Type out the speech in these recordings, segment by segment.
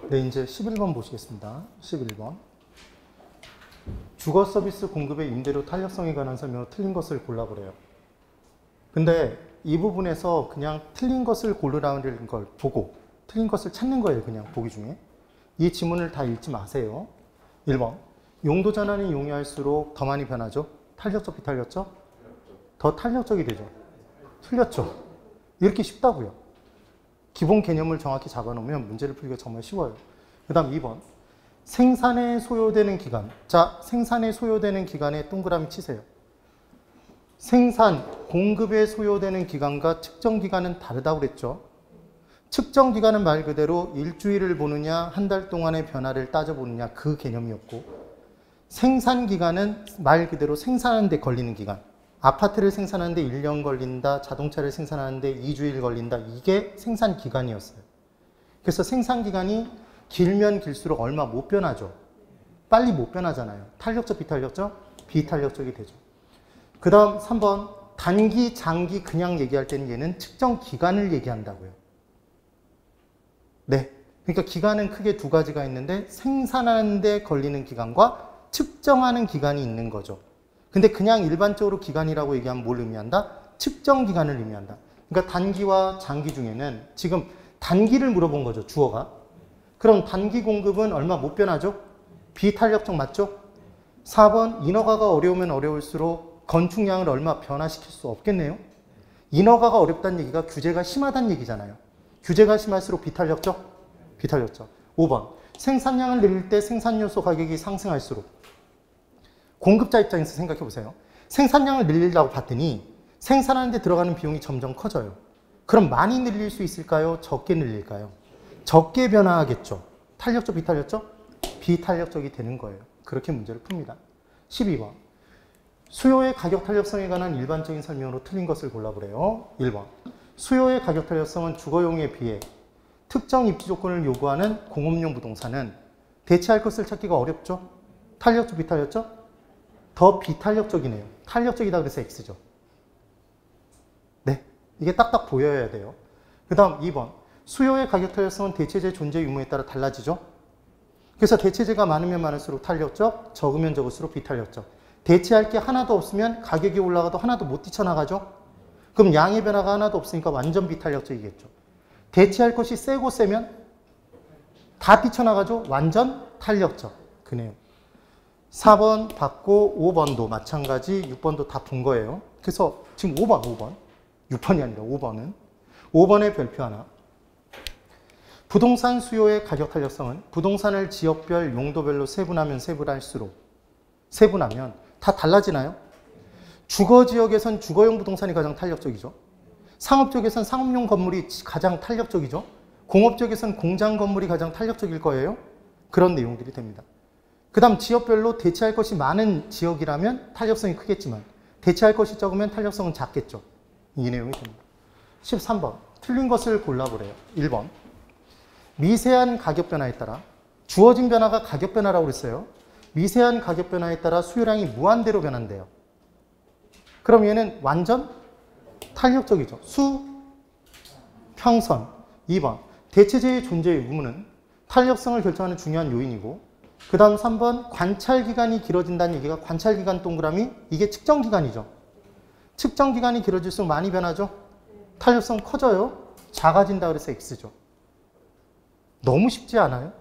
네, 이제 11번 보시겠습니다. 11번. 주거 서비스 공급의 임대료 탄력성에 관한 설명으로 틀린 것을 골라보래요. 근데 이 부분에서 그냥 틀린 것을 고르라는 걸 보고 틀린 것을 찾는 거예요. 그냥 보기 중에. 이 지문을 다 읽지 마세요. 1번. 용도 전환이 용이할수록 더 많이 변하죠? 탄력적, 비탄력적? 더 탄력적이 되죠. 틀렸죠. 이렇게 쉽다고요. 기본 개념을 정확히 잡아놓으면 문제를 풀기가 정말 쉬워요. 그 다음 2번. 생산에 소요되는 기간. 자, 생산에 소요되는 기간에 동그라미 치세요. 생산, 공급에 소요되는 기간과 측정 기간은 다르다고 그랬죠. 측정 기간은 말 그대로 일주일을 보느냐, 한 달 동안의 변화를 따져보느냐 그 개념이었고, 생산 기간은 말 그대로 생산하는 데 걸리는 기간. 아파트를 생산하는데 1년 걸린다, 자동차를 생산하는데 2주일 걸린다. 이게 생산 기간이었어요. 그래서 생산 기간이 길면 길수록 얼마 못 변하죠. 빨리 못 변하잖아요. 탄력적, 비탄력적? 비탄력적이 되죠. 그 다음 3번. 단기, 장기 그냥 얘기할 때는 얘는 측정 기간을 얘기한다고요. 네. 그러니까 기간은 크게 두 가지가 있는데 생산하는 데 걸리는 기간과 측정하는 기간이 있는 거죠. 근데 그냥 일반적으로 기간이라고 얘기하면 뭘 의미한다? 측정 기간을 의미한다. 그러니까 단기와 장기 중에는 지금 단기를 물어본 거죠. 주어가. 그럼 단기 공급은 얼마 못 변하죠? 비탄력적 맞죠? 4번. 인허가가 어려우면 어려울수록 건축량을 얼마 변화시킬 수 없겠네요. 인허가가 어렵다는 얘기가 규제가 심하다는 얘기잖아요. 규제가 심할수록 비탄력적? 비탄력적. 5번. 생산량을 늘릴 때 생산요소 가격이 상승할수록. 공급자 입장에서 생각해 보세요. 생산량을 늘리려고 봤더니 생산하는 데 들어가는 비용이 점점 커져요. 그럼 많이 늘릴 수 있을까요? 적게 늘릴까요? 적게 변화하겠죠. 탄력적, 비탄력적? 비탄력적이 되는 거예요. 그렇게 문제를 풉니다. 12번. 수요의 가격 탄력성에 관한 일반적인 설명으로 틀린 것을 골라보래요. 1번. 수요의 가격 탄력성은 주거용에 비해 특정 입지 조건을 요구하는 공업용 부동산은 대체할 것을 찾기가 어렵죠. 탄력적, 비탄력적? 더 비탄력적이네요. 탄력적이다 그래서 X죠. 네, 이게 딱딱 보여야 돼요. 그 다음 2번. 수요의 가격 탄력성은 대체재 존재 유무에 따라 달라지죠. 그래서 대체재가 많으면 많을수록 탄력적, 적으면 적을수록 비탄력적. 대체할 게 하나도 없으면 가격이 올라가도 하나도 못 뛰쳐나가죠. 그럼 양의 변화가 하나도 없으니까 완전 비탄력적이겠죠. 대체할 것이 세고 세면 다 뛰쳐나가죠. 완전 탄력적. 그네요. 4번 받고 5번도 마찬가지, 6번도 다 본 거예요. 그래서 지금 5번. 6번이 아니라 5번은. 5번의 별표 하나. 부동산 수요의 가격 탄력성은 부동산을 지역별, 용도별로 세분하면 세분하면 다 달라지나요? 주거지역에선 주거용 부동산이 가장 탄력적이죠. 상업지역에선 상업용 건물이 가장 탄력적이죠. 공업지역에선 공장 건물이 가장 탄력적일 거예요. 그런 내용들이 됩니다. 그 다음 지역별로 대체할 것이 많은 지역이라면 탄력성이 크겠지만 대체할 것이 적으면 탄력성은 작겠죠. 이 내용이 됩니다. 13번. 틀린 것을 골라보래요. 1번. 미세한 가격 변화에 따라 주어진 변화가 가격 변화라고 그랬어요. 미세한 가격 변화에 따라 수요량이 무한대로 변한대요. 그럼 얘는 완전 탄력적이죠. 평선. 2번. 대체재의 존재 의무는 탄력성을 결정하는 중요한 요인이고, 그 다음 3번. 관찰기간이 길어진다는 얘기가 관찰기간 동그라미, 이게 측정기간이죠. 측정기간이 길어질수록 많이 변하죠. 탄력성 커져요. 작아진다 그래서 X죠. 너무 쉽지 않아요?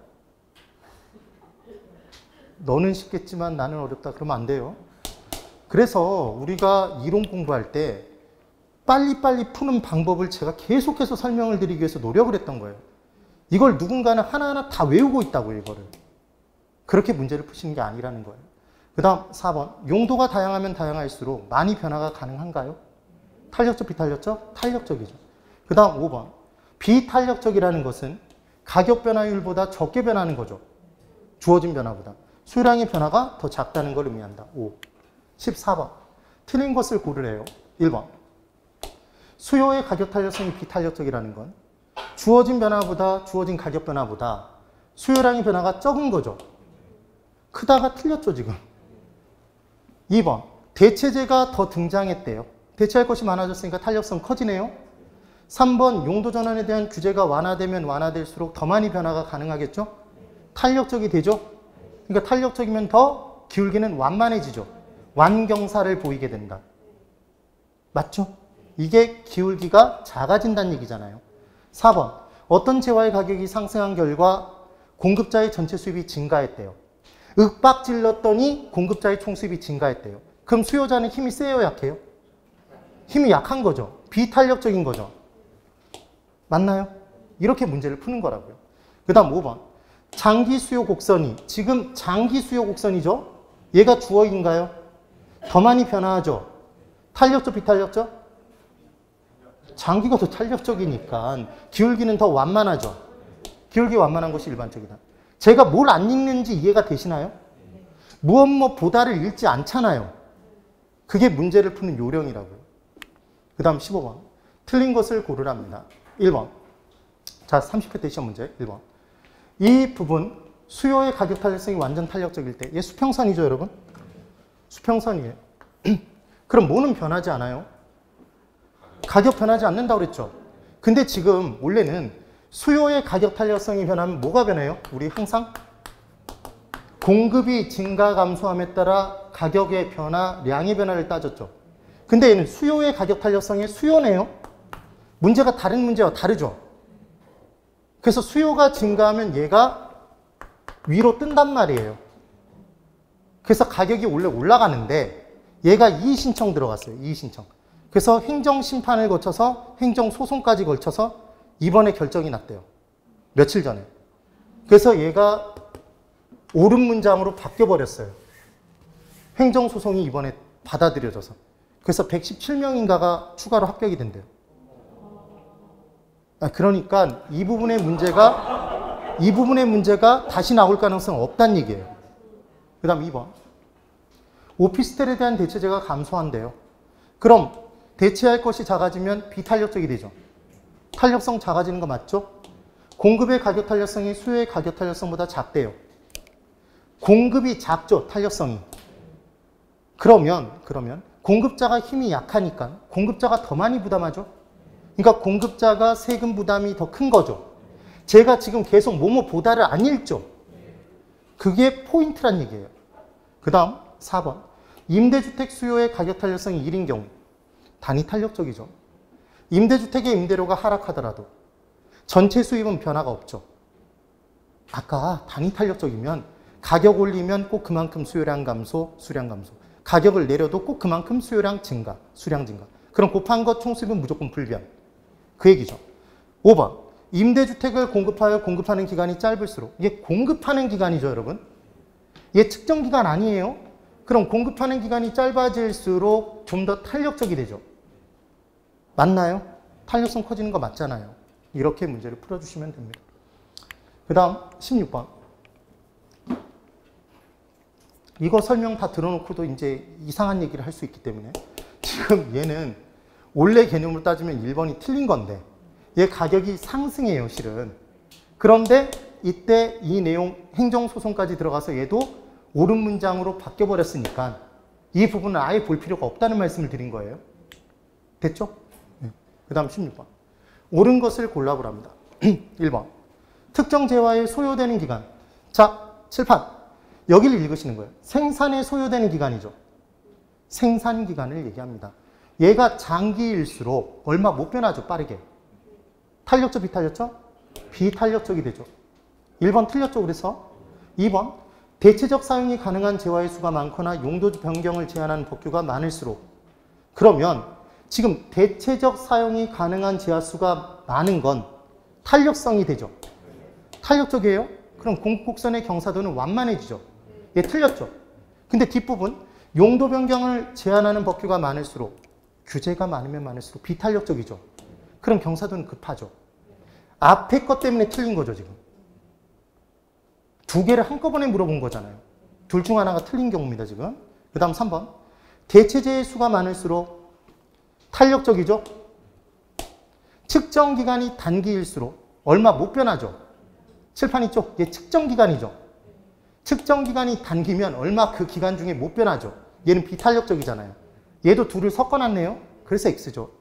너는 쉽겠지만 나는 어렵다 그러면 안 돼요. 그래서 우리가 이론 공부할 때 빨리빨리 푸는 방법을 제가 계속해서 설명을 드리기 위해서 노력을 했던 거예요. 이걸 누군가는 하나하나 다 외우고 있다고요, 이거를. 그렇게 문제를 푸시는 게 아니라는 거예요. 그 다음 4번. 용도가 다양하면 다양할수록 많이 변화가 가능한가요? 탄력적, 비탄력적? 탄력적이죠. 그 다음 5번. 비탄력적이라는 것은 가격 변화율보다 적게 변하는 거죠. 주어진 변화보다. 수요량의 변화가 더 작다는 걸 의미한다. 5. 14번. 틀린 것을 고르래요. 1번. 수요의 가격 탄력성이 비탄력적이라는 건 주어진 변화보다, 주어진 가격 변화보다 수요량의 변화가 적은 거죠. 크다가 틀렸죠, 지금. 2번. 대체재가 더 등장했대요. 대체할 것이 많아졌으니까 탄력성 커지네요. 3번 용도 전환에 대한 규제가 완화되면 완화될수록 더 많이 변화가 가능하겠죠? 탄력적이 되죠? 그러니까 탄력적이면 더 기울기는 완만해지죠. 완경사를 보이게 된다. 맞죠? 이게 기울기가 작아진다는 얘기잖아요. 4번 어떤 재화의 가격이 상승한 결과 공급자의 전체 수입이 증가했대요. 윽박 질렀더니 공급자의 총수입이 증가했대요. 그럼 수요자는 힘이 세요, 약해요? 힘이 약한 거죠. 비탄력적인 거죠. 맞나요? 이렇게 문제를 푸는 거라고요. 그 다음 5번. 장기 수요 곡선이, 지금 장기 수요 곡선이죠? 얘가 주어인가요? 더 많이 변화하죠? 탄력적, 비탄력적? 장기가 더 탄력적이니까 기울기는 더 완만하죠? 기울기 완만한 것이 일반적이다. 제가 뭘 안 읽는지 이해가 되시나요? 무엇 보다를 읽지 않잖아요. 그게 문제를 푸는 요령이라고요. 그 다음 15번. 틀린 것을 고르랍니다. 1번. 자, 30회 때 시험 문제 1번. 이 부분 수요의 가격 탄력성이 완전 탄력적일 때 얘 수평선이죠, 여러분? 수평선이에요. 그럼 뭐는 변하지 않아요? 가격 변하지 않는다고 그랬죠? 근데 지금 원래는 수요의 가격 탄력성이 변하면 뭐가 변해요? 우리 항상 공급이 증가 감소함에 따라 가격의 변화, 량의 변화를 따졌죠. 근데 얘는 수요의 가격 탄력성의 수요네요. 문제가 다른 문제와 다르죠. 그래서 수요가 증가하면 얘가 위로 뜬단 말이에요. 그래서 가격이 원래 올라가는데 얘가 이의신청 들어갔어요. 이의신청. 그래서 행정심판을 거쳐서 행정소송까지 걸쳐서 이번에 결정이 났대요. 며칠 전에. 그래서 얘가 옳은 문장으로 바뀌어버렸어요. 행정소송이 이번에 받아들여져서. 그래서 117명인가가 추가로 합격이 된대요. 그러니까 이 부분의 문제가 다시 나올 가능성은 없다는 얘기예요. 그 다음 2번. 오피스텔에 대한 대체재가 감소한대요. 그럼 대체할 것이 작아지면 비탄력적이 되죠. 탄력성 작아지는 거 맞죠? 공급의 가격 탄력성이 수요의 가격 탄력성보다 작대요. 공급이 작죠, 탄력성이. 그러면 공급자가 힘이 약하니까 공급자가 더 많이 부담하죠? 그러니까 공급자가 세금 부담이 더 큰 거죠. 제가 지금 계속 뭐뭐 보다를 안 읽죠. 그게 포인트란 얘기예요. 그 다음 4번. 임대주택 수요의 가격 탄력성이 1인 경우 단위 탄력적이죠. 임대주택의 임대료가 하락하더라도 전체 수입은 변화가 없죠. 아까 단위 탄력적이면 가격 올리면 꼭 그만큼 수요량 감소, 수량 감소. 가격을 내려도 꼭 그만큼 수요량 증가, 수량 증가. 그럼 곱한 것 총수입은 무조건 불변. 그 얘기죠. 5번. 임대주택을 공급하는 기간이 짧을수록. 이게 공급하는 기간이죠, 여러분. 얘 측정 기간 아니에요. 그럼 공급하는 기간이 짧아질수록 좀 더 탄력적이 되죠. 맞나요? 탄력성 커지는 거 맞잖아요. 이렇게 문제를 풀어주시면 됩니다. 그 다음 16번. 이거 설명 다 들어놓고도 이제 이상한 얘기를 할 수 있기 때문에 지금 얘는 원래 개념으로 따지면 1번이 틀린 건데 얘 가격이 상승해요, 실은. 그런데 이때 이 내용 행정소송까지 들어가서 얘도 옳은 문장으로 바뀌어버렸으니까 이 부분은 아예 볼 필요가 없다는 말씀을 드린 거예요. 됐죠? 네. 그 다음 16번. 옳은 것을 골라보랍니다. 1번. 특정 재화에 소요되는 기간. 자, 칠판. 여기를 읽으시는 거예요. 생산에 소요되는 기간이죠. 생산 기간을 얘기합니다. 얘가 장기일수록 얼마 못 변하죠, 빠르게. 탄력적, 비탄력적? 비탄력적이 되죠. 1번 틀렸죠, 그래서. 2번. 대체적 사용이 가능한 재화의 수가 많거나 용도 변경을 제한하는 법규가 많을수록. 그러면 지금 대체적 사용이 가능한 재화 수가 많은 건 탄력성이 되죠. 탄력적이에요? 그럼 공급곡선의 경사도는 완만해지죠. 얘 틀렸죠. 근데 뒷부분 용도 변경을 제한하는 법규가 많을수록 규제가 많으면 많을수록 비탄력적이죠. 그럼 경사도는 급하죠. 앞에 것 때문에 틀린 거죠, 지금. 두 개를 한꺼번에 물어본 거잖아요. 둘 중 하나가 틀린 경우입니다, 지금. 그 다음 3번. 대체재의 수가 많을수록 탄력적이죠. 측정 기간이 단기일수록 얼마 못 변하죠. 칠판 있죠? 얘 측정 기간이죠. 측정 기간이 단기면 얼마 그 기간 중에 못 변하죠. 얘는 비탄력적이잖아요. 얘도 둘을 섞어놨네요. 그래서 X죠.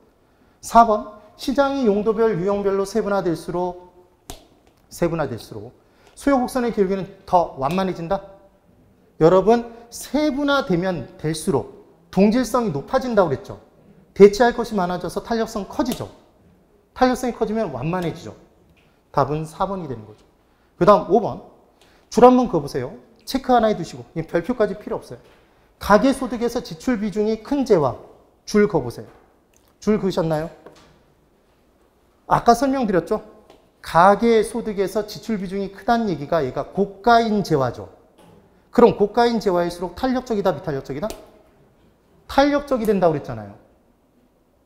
4번. 시장이 용도별, 유형별로 세분화될수록 수요 곡선의 기울기는 더 완만해진다? 여러분, 세분화되면 될수록 동질성이 높아진다고 그랬죠. 대체할 것이 많아져서 탄력성 커지죠. 탄력성이 커지면 완만해지죠. 답은 4번이 되는 거죠. 그 다음 5번. 줄 한번 그어보세요. 체크 하나 해두시고. 별표까지 필요 없어요. 가계소득에서 지출 비중이 큰 재화. 줄 그어보세요. 줄 그으셨나요? 아까 설명드렸죠? 가계소득에서 지출 비중이 크다는 얘기가 얘가 고가인 재화죠. 그럼 고가인 재화일수록 탄력적이다, 비탄력적이다? 탄력적이 된다고 그랬잖아요.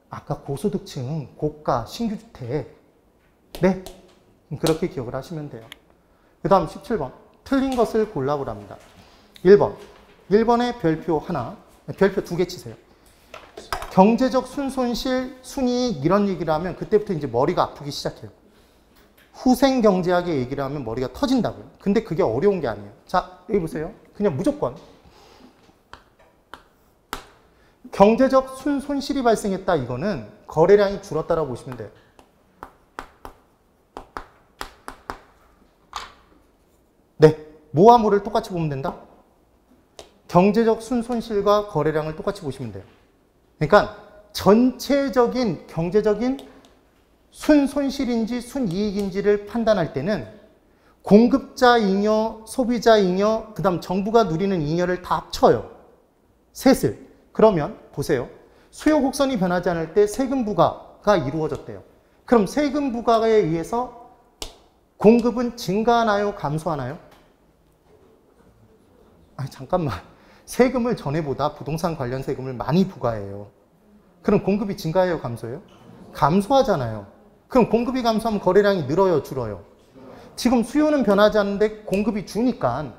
아까 고소득층, 고가, 신규주택. 네, 그렇게 기억을 하시면 돼요. 그 다음 17번. 틀린 것을 골라보랍니다. 1번. 1번에 별표 하나, 별표 2개 치세요. 경제적 순손실, 순이익 이런 얘기를 하면 그때부터 이제 머리가 아프기 시작해요. 후생경제학의 얘기를 하면 머리가 터진다고요. 근데 그게 어려운 게 아니에요. 자, 여기 보세요. 그냥 무조건. 경제적 순손실이 발생했다. 이거는 거래량이 줄었다라고 보시면 돼요. 네. 뭐와 뭐를 똑같이 보면 된다? 경제적 순손실과 거래량을 똑같이 보시면 돼요. 그러니까 전체적인 경제적인 순손실인지 순이익인지를 판단할 때는 공급자 잉여, 소비자 잉여, 그 다음 정부가 누리는 잉여를 다 합쳐요. 셋을. 그러면 보세요. 수요 곡선이 변하지 않을 때 세금 부과가 이루어졌대요. 그럼 세금 부과에 의해서 공급은 증가하나요? 감소하나요? 아니, 잠깐만. 세금을 전에보다 부동산 관련 세금을 많이 부과해요. 그럼 공급이 증가해요? 감소해요? 감소하잖아요. 그럼 공급이 감소하면 거래량이 늘어요? 줄어요? 지금 수요는 변하지 않는데 공급이 주니까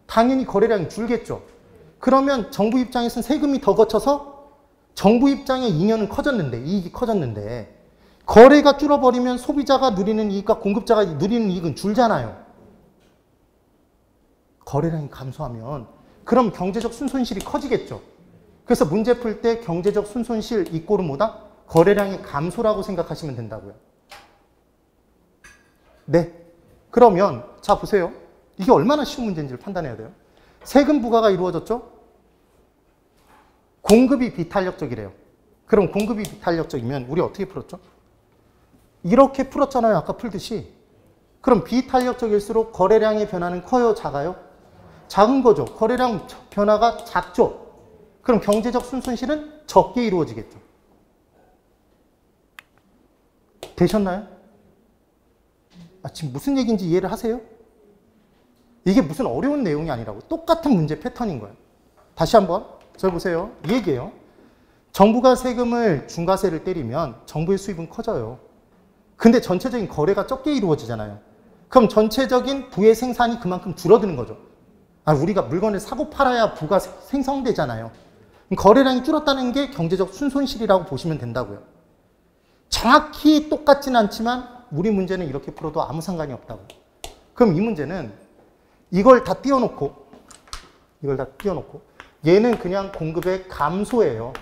당연히 거래량이 줄겠죠. 그러면 정부 입장에서는 세금이 더 거쳐서 정부 입장의 잉여는 커졌는데, 이익이 커졌는데 거래가 줄어버리면 소비자가 누리는 이익과 공급자가 누리는 이익은 줄잖아요. 거래량이 감소하면 그럼 경제적 순손실이 커지겠죠. 그래서 문제 풀 때 경제적 순손실 이꼴은 뭐다? 거래량의 감소라고 생각하시면 된다고요. 네. 그러면 자 보세요. 이게 얼마나 쉬운 문제인지를 판단해야 돼요. 세금 부과가 이루어졌죠? 공급이 비탄력적이래요. 그럼 공급이 비탄력적이면 우리 어떻게 풀었죠? 이렇게 풀었잖아요. 아까 풀듯이. 그럼 비탄력적일수록 거래량의 변화는 커요? 작아요? 작은 거죠. 거래량 변화가 작죠. 그럼 경제적 순손실은 적게 이루어지겠죠. 되셨나요? 지금 무슨 얘기인지 이해를 하세요? 이게 무슨 어려운 내용이 아니라고. 똑같은 문제 패턴인 거예요. 다시 한번 저 보세요. 이 얘기예요. 정부가 세금을 중과세를 때리면 정부의 수입은 커져요. 근데 전체적인 거래가 적게 이루어지잖아요. 그럼 전체적인 부의 생산이 그만큼 줄어드는 거죠. 우리가 물건을 사고 팔아야 부가 생성되잖아요. 거래량이 줄었다는 게 경제적 순손실이라고 보시면 된다고요. 정확히 똑같진 않지만 우리 문제는 이렇게 풀어도 아무 상관이 없다고. 그럼 이 문제는 이걸 다 띄워놓고 얘는 그냥 공급의 감소예요.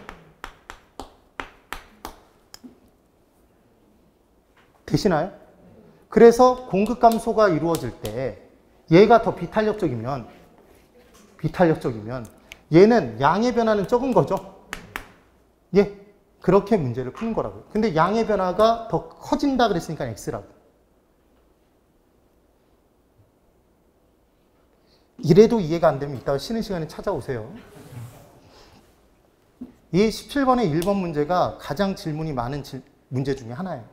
되시나요? 그래서 공급 감소가 이루어질 때 얘가 더 비탄력적이면 얘는 양의 변화는 적은 거죠. 예, 그렇게 문제를 푸는 거라고요. 근데 양의 변화가 더 커진다 그랬으니까 X라고. 이래도 이해가 안 되면 이따가 쉬는 시간에 찾아오세요. 이 17번의 1번 문제가 가장 질문이 많은 문제 중에 하나예요.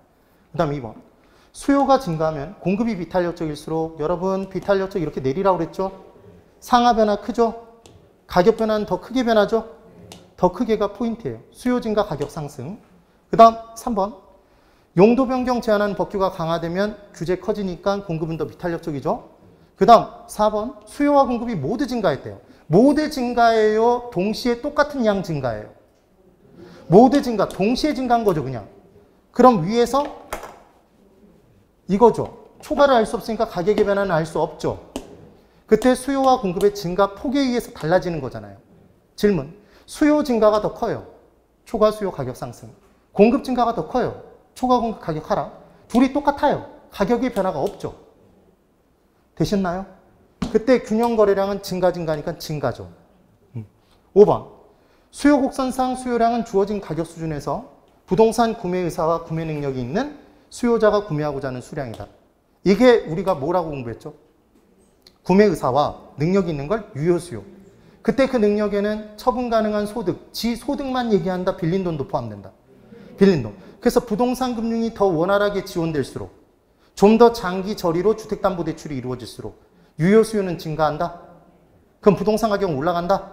그 다음 2번. 수요가 증가하면 공급이 비탄력적일수록 여러분 비탄력적 이렇게 내리라고 그랬죠? 상하 변화 크죠? 가격 변화는 더 크게 변하죠? 더 크게가 포인트예요. 수요 증가 가격 상승. 그 다음 3번. 용도 변경 제한하는 법규가 강화되면 규제 커지니까 공급은 더 비탄력적이죠? 그 다음 4번. 수요와 공급이 모두 증가했대요. 모두 증가해요? 동시에 똑같은 양 증가해요? 모두 증가, 동시에 증가한 거죠 그냥. 그럼 위에서 이거죠. 초과를 알 수 없으니까 가격의 변화는 알 수 없죠. 그때 수요와 공급의 증가 폭에 의해서 달라지는 거잖아요. 질문. 수요 증가가 더 커요. 초과 수요 가격 상승. 공급 증가가 더 커요. 초과 공급 가격 하락. 둘이 똑같아요. 가격의 변화가 없죠. 되셨나요? 그때 균형 거래량은 증가니까 증가죠. 5번. 수요 곡선상 수요량은 주어진 가격 수준에서 부동산 구매 의사와 구매 능력이 있는 수요자가 구매하고자 하는 수량이다. 이게 우리가 뭐라고 공부했죠? 구매 의사와 능력이 있는 걸 유효수요. 그때 그 능력에는 처분 가능한 소득, 지 소득만 얘기한다. 빌린 돈도 포함된다. 빌린 돈. 그래서 부동산 금융이 더 원활하게 지원될수록 좀 더 장기 저리로 주택담보대출이 이루어질수록 유효수요는 증가한다. 그럼 부동산 가격은 올라간다.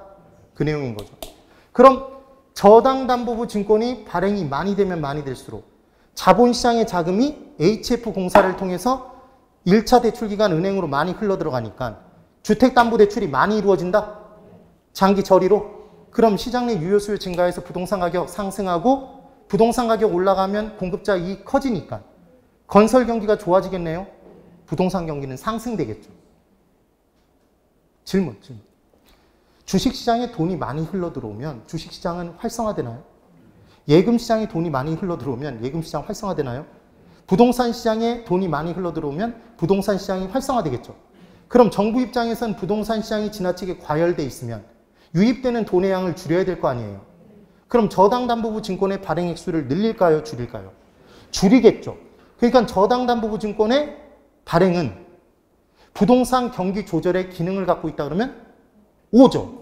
그 내용인 거죠. 그럼 저당담보부 증권이 발행이 많이 되면 많이 될수록 자본시장의 자금이 HF공사를 통해서 1차 대출기간 은행으로 많이 흘러들어가니까 주택담보대출이 많이 이루어진다. 장기 저리로. 그럼 시장 내 유효수요 증가해서 부동산 가격 상승하고 부동산 가격 올라가면 공급자 이익 커지니까 건설 경기가 좋아지겠네요. 부동산 경기는 상승되겠죠. 질문. 주식시장에 돈이 많이 흘러들어오면 주식시장은 활성화되나요? 예금시장에 돈이 많이 흘러들어오면 예금시장 활성화되나요? 부동산 시장에 돈이 많이 흘러들어오면 부동산 시장이 활성화되겠죠. 그럼 정부 입장에선 부동산 시장이 지나치게 과열돼 있으면 유입되는 돈의 양을 줄여야 될 거 아니에요. 그럼 저당담보부 증권의 발행 액수를 늘릴까요? 줄일까요? 줄이겠죠. 그러니까 저당담보부 증권의 발행은 부동산 경기 조절의 기능을 갖고 있다 그러면 O죠.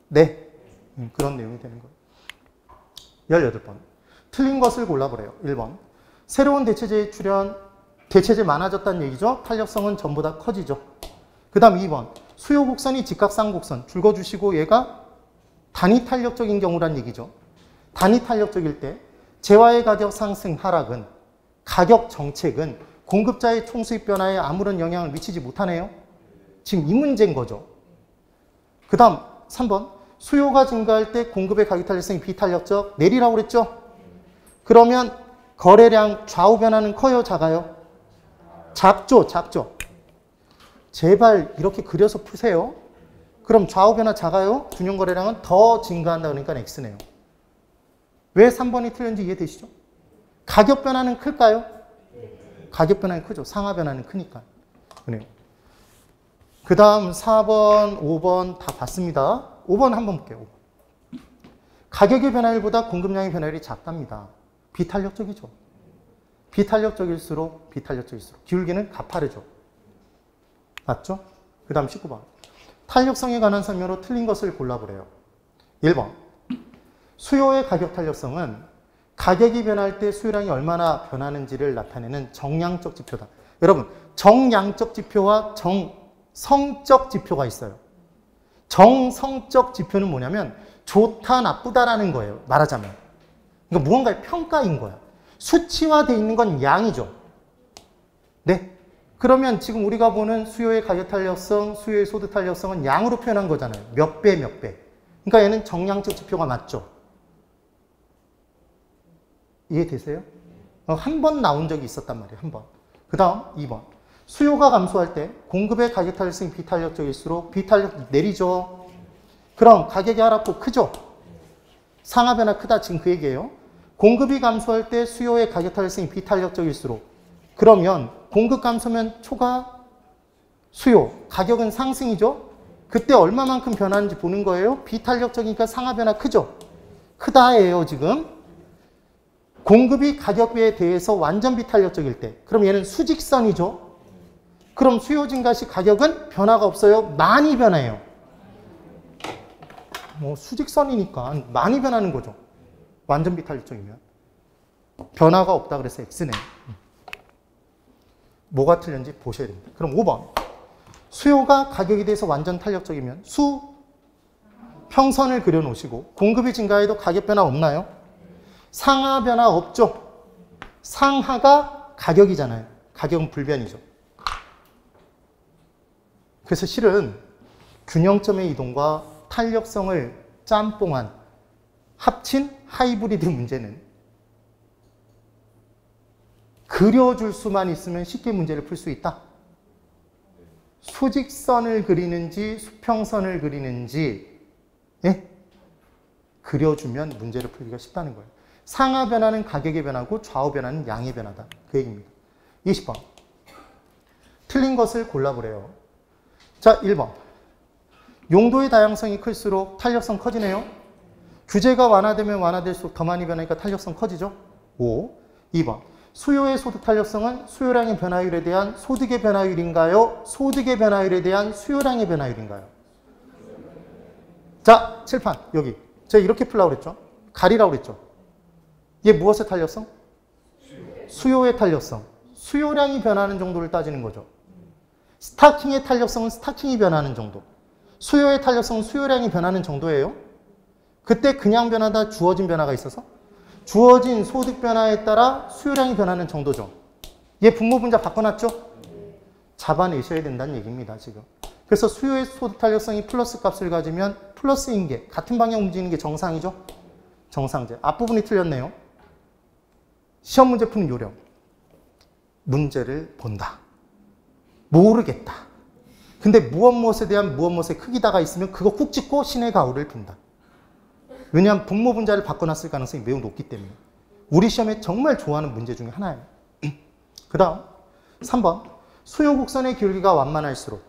네. 그런 내용이 되는 거예요. 18번. 틀린 것을 골라보래요. 1번. 새로운 대체제의 출현, 대체제 많아졌다는 얘기죠. 탄력성은 전보다 커지죠. 그 다음 2번. 수요 곡선이 직각상 곡선. 줄거주시고 얘가 단위 탄력적인 경우란 얘기죠. 단위 탄력적일 때 재화의 가격 상승 하락은 가격 정책은 공급자의 총수입 변화에 아무런 영향을 미치지 못하네요. 지금 이 문제인 거죠. 그 다음 3번. 수요가 증가할 때 공급의 가격 탄력성이 비탄력적. 내리라고 그랬죠. 그러면 거래량 좌우 변화는 커요? 작아요? 작죠. 제발 이렇게 그려서 푸세요. 그럼 좌우 변화 작아요? 균형 거래량은 더 증가한다 그러니까 X네요. 왜 3번이 틀렸는지 이해되시죠? 가격 변화는 클까요? 가격 변화는 크죠. 상하 변화는 크니까. 그래요. 그 다음 4번, 5번 다 봤습니다. 5번 한번 볼게요. 5번. 가격의 변화율보다 공급량의 변화율이 작답니다. 비탄력적이죠. 비탄력적일수록 기울기는 가파르죠. 맞죠? 그 다음 19번. 탄력성에 관한 설명으로 틀린 것을 골라보래요. 1번. 수요의 가격 탄력성은 가격이 변할 때 수요량이 얼마나 변하는지를 나타내는 정량적 지표다. 여러분, 정량적 지표와 정성적 지표가 있어요. 정성적 지표는 뭐냐면 좋다, 나쁘다라는 거예요. 말하자면. 그러니까 무언가의 평가인 거야. 수치화되어 있는 건 양이죠. 네. 그러면 지금 우리가 보는 수요의 가격 탄력성, 수요의 소득 탄력성은 양으로 표현한 거잖아요. 몇 배. 그러니까 얘는 정량적 지표가 맞죠. 이해되세요? 한 번 나온 적이 있었단 말이에요. 한 번. 그 다음 2번. 수요가 감소할 때 공급의 가격 탄력성이 비탄력적일수록 비탄력 내리죠. 그럼 가격이 하락폭 크죠. 상하 변화 크다. 지금 그 얘기예요. 공급이 감소할 때 수요의 가격 탄력성이 비탄력적일수록 그러면 공급 감소면 초과 수요, 가격은 상승이죠. 그때 얼마만큼 변하는지 보는 거예요. 비탄력적이니까 상하 변화 크죠. 크다예요 지금. 공급이 가격에 대해서 완전 비탄력적일 때 그럼 얘는 수직선이죠. 그럼 수요 증가 시 가격은 변화가 없어요. 많이 변해요. 뭐 수직선이니까 많이 변하는 거죠. 완전 비탄력적이면. 변화가 없다 그래서 X네. 뭐가 틀렸는지 보셔야 됩니다. 그럼 5번. 수요가 가격에 대해서 완전 탄력적이면 평선을 그려놓으시고 공급이 증가해도 가격 변화 없나요? 상하 변화 없죠. 상하가 가격이잖아요. 가격은 불변이죠. 그래서 실은 균형점의 이동과 탄력성을 짬뽕한 합친 하이브리드 문제는 그려줄 수만 있으면 쉽게 문제를 풀 수 있다. 수직선을 그리는지 수평선을 그리는지 그려주면 문제를 풀기가 쉽다는 거예요. 상하 변화는 가격의 변화고 좌우 변화는 양의 변화다. 그 얘기입니다. 20번. 틀린 것을 골라보래요. 자, 1번. 용도의 다양성이 클수록 탄력성 커지네요. 규제가 완화되면 완화될수록 더 많이 변하니까 탄력성 커지죠. 5. 2번. 수요의 소득 탄력성은 수요량의 변화율에 대한 소득의 변화율인가요? 소득의 변화율에 대한 수요량의 변화율인가요? 자, 칠판 여기. 제가 이렇게 풀라고 그랬죠. 가리라고 그랬죠. 얘 무엇의 탄력성? 수요의 탄력성. 수요량이 변하는 정도를 따지는 거죠. 스타킹의 탄력성은 스타킹이 변하는 정도. 수요의 탄력성은 수요량이 변하는 정도예요. 그때 그냥 변하다 주어진 변화가 있어서 주어진 소득 변화에 따라 수요량이 변하는 정도죠. 얘 분모분자 바꿔놨죠? 잡아내셔야 된다는 얘기입니다, 지금. 그래서 수요의 소득 탄력성이 플러스 값을 가지면 플러스인 게 같은 방향 움직이는 게 정상이죠? 정상제. 앞부분이 틀렸네요. 시험 문제 푸는 요령. 문제를 본다. 모르겠다. 근데 무엇에 대한 무엇의 크기다가 있으면 그거 꾹 찍고 신의 가호를 빈다. 왜냐하면 분모분자를 바꿔놨을 가능성이 매우 높기 때문에. 우리 시험에 정말 좋아하는 문제 중에 하나예요. 그 다음 3번. 수요 곡선의 기울기가 완만할수록.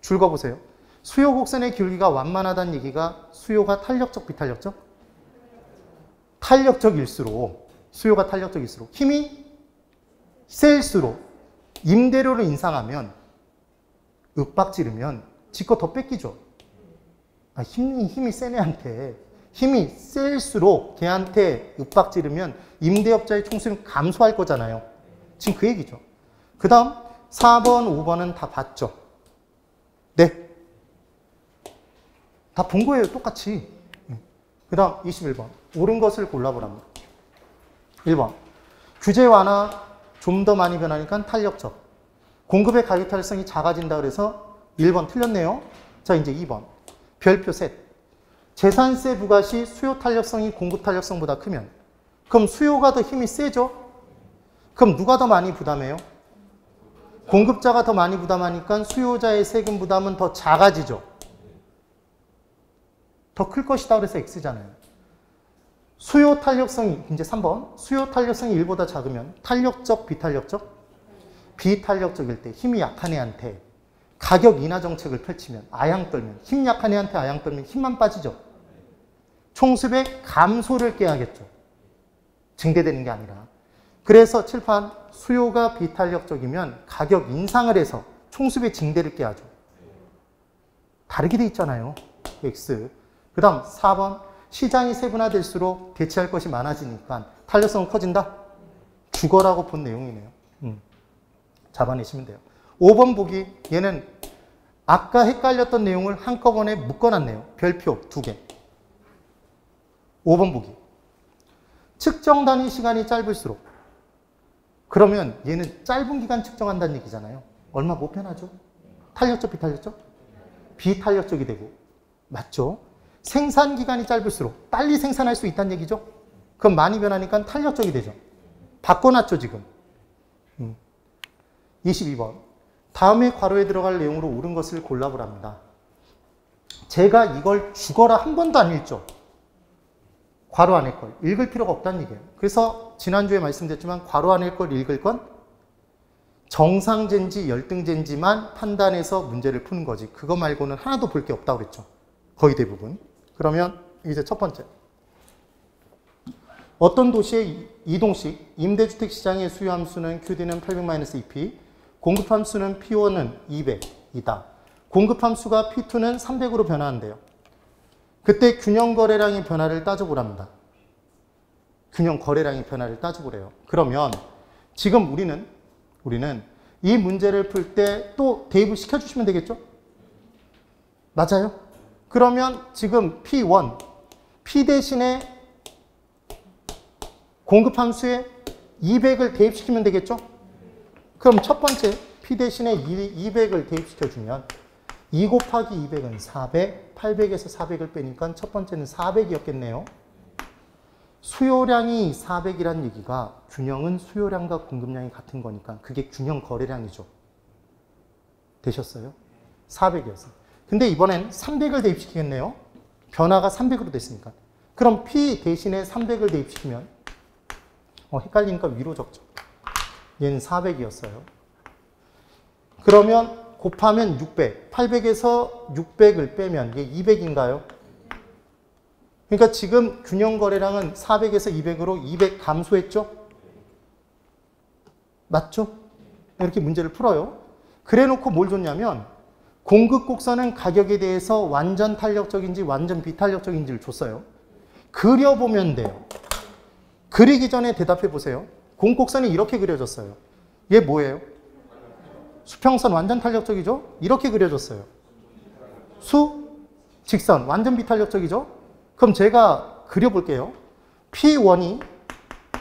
줄 거보세요. 수요 곡선의 기울기가 완만하다는 얘기가 수요가 탄력적, 비탄력적? 탄력적일수록. 수요가 탄력적일수록. 힘이 셀수록. 임대료를 인상하면 윽박지르면 지껏 더 뺏기죠. 힘이 센 애한테 힘이 셀수록 걔한테 윽박지르면 임대업자의 총수는 감소할 거잖아요. 지금 그 얘기죠. 그 다음 4번, 5번은 다 봤죠. 네. 다 본 거예요. 똑같이. 그 다음 21번. 옳은 것을 골라보랍니다. 1번. 규제 완화 좀 더 많이 변하니까 탄력적. 공급의 가격 탄력성이 작아진다 그래서 1번 틀렸네요. 자, 이제 2번. 별표 셋. 재산세 부과 시 수요 탄력성이 공급 탄력성보다 크면 그럼 수요가 더 힘이 세죠? 그럼 누가 더 많이 부담해요? 공급자가 더 많이 부담하니까 수요자의 세금 부담은 더 작아지죠. 더 클 것이다 그래서 X잖아요. 수요 탄력성이 이제 3번. 수요 탄력성이 1보다 작으면 탄력적, 비탄력적? 비탄력적일 때 힘이 약한 애한테 가격 인하 정책을 펼치면 아양 떨면 힘 약한 애한테 아양 떨면 힘만 빠지죠. 총수백 감소를 깨야겠죠. 증대되는 게 아니라. 그래서 칠판 수요가 비탄력적이면 가격 인상을 해서 총수배 증대를 깨야죠. 다르게 돼 있잖아요. X. 그 다음 4번. 시장이 세분화될수록 대체할 것이 많아지니까 탄력성은 커진다? 죽어라고 본 내용이네요. 잡아내시면 돼요. 5번 보기. 얘는 아까 헷갈렸던 내용을 한꺼번에 묶어놨네요. 별표 2개. 5번 보기. 측정 단위 시간이 짧을수록. 그러면 얘는 짧은 기간 측정한다는 얘기잖아요. 얼마 못 변하죠? 탄력적, 비탄력적? 비탄력적이 되고. 맞죠? 생산 기간이 짧을수록 빨리 생산할 수 있다는 얘기죠? 그럼 많이 변하니까 탄력적이 되죠. 바꿔놨죠, 지금. 22번. 다음에 괄호에 들어갈 내용으로 옳은 것을 골라보랍니다. 제가 이걸 죽어라 한 번도 안 읽죠. 괄호 안에 걸. 읽을 필요가 없다는 얘기예요. 그래서 지난주에 말씀드렸지만 괄호 안에 걸 읽을 건 정상제인지 열등제인지만 판단해서 문제를 푸는 거지. 그거 말고는 하나도 볼 게 없다고 그랬죠. 거의 대부분. 그러면 이제 첫 번째. 어떤 도시의 이동식 임대주택 시장의 수요 함수는 QD는 800-2P, 공급 함수는 P1은 200이다. 공급 함수가 P2는 300으로 변화한대요. 그때 균형 거래량의 변화를 따져보랍니다. 균형 거래량의 변화를 따져보래요. 그러면 지금 우리는 이 문제를 풀 때 또 대입을 시켜주시면 되겠죠? 맞아요? 그러면 지금 P1, P 대신에 공급 함수에 200을 대입시키면 되겠죠? 그럼 첫 번째 P 대신에 200을 대입시켜주면 2 곱하기 200은 400, 800에서 400을 빼니까 첫 번째는 400이었겠네요. 수요량이 400이란 얘기가 균형은 수요량과 공급량이 같은 거니까 그게 균형 거래량이죠. 되셨어요? 400이었어요. 근데 이번엔 300을 대입시키겠네요. 변화가 300으로 됐으니까. 그럼 P 대신에 300을 대입시키면 헷갈리니까 위로 적죠. 얘는 400이었어요. 그러면 곱하면 600. 800에서 600을 빼면 이게 200인가요? 그러니까 지금 균형 거래량은 400에서 200으로 200 감소했죠? 맞죠? 이렇게 문제를 풀어요. 그래 놓고 뭘 줬냐면 공급 곡선은 가격에 대해서 완전 탄력적인지 완전 비탄력적인지를 줬어요. 그려보면 돼요. 그리기 전에 대답해 보세요. 공곡선이 이렇게 그려졌어요. 얘 뭐예요? 수평선 완전 탄력적이죠? 이렇게 그려졌어요. 수, 직선 완전 비탄력적이죠? 그럼 제가 그려볼게요. P1이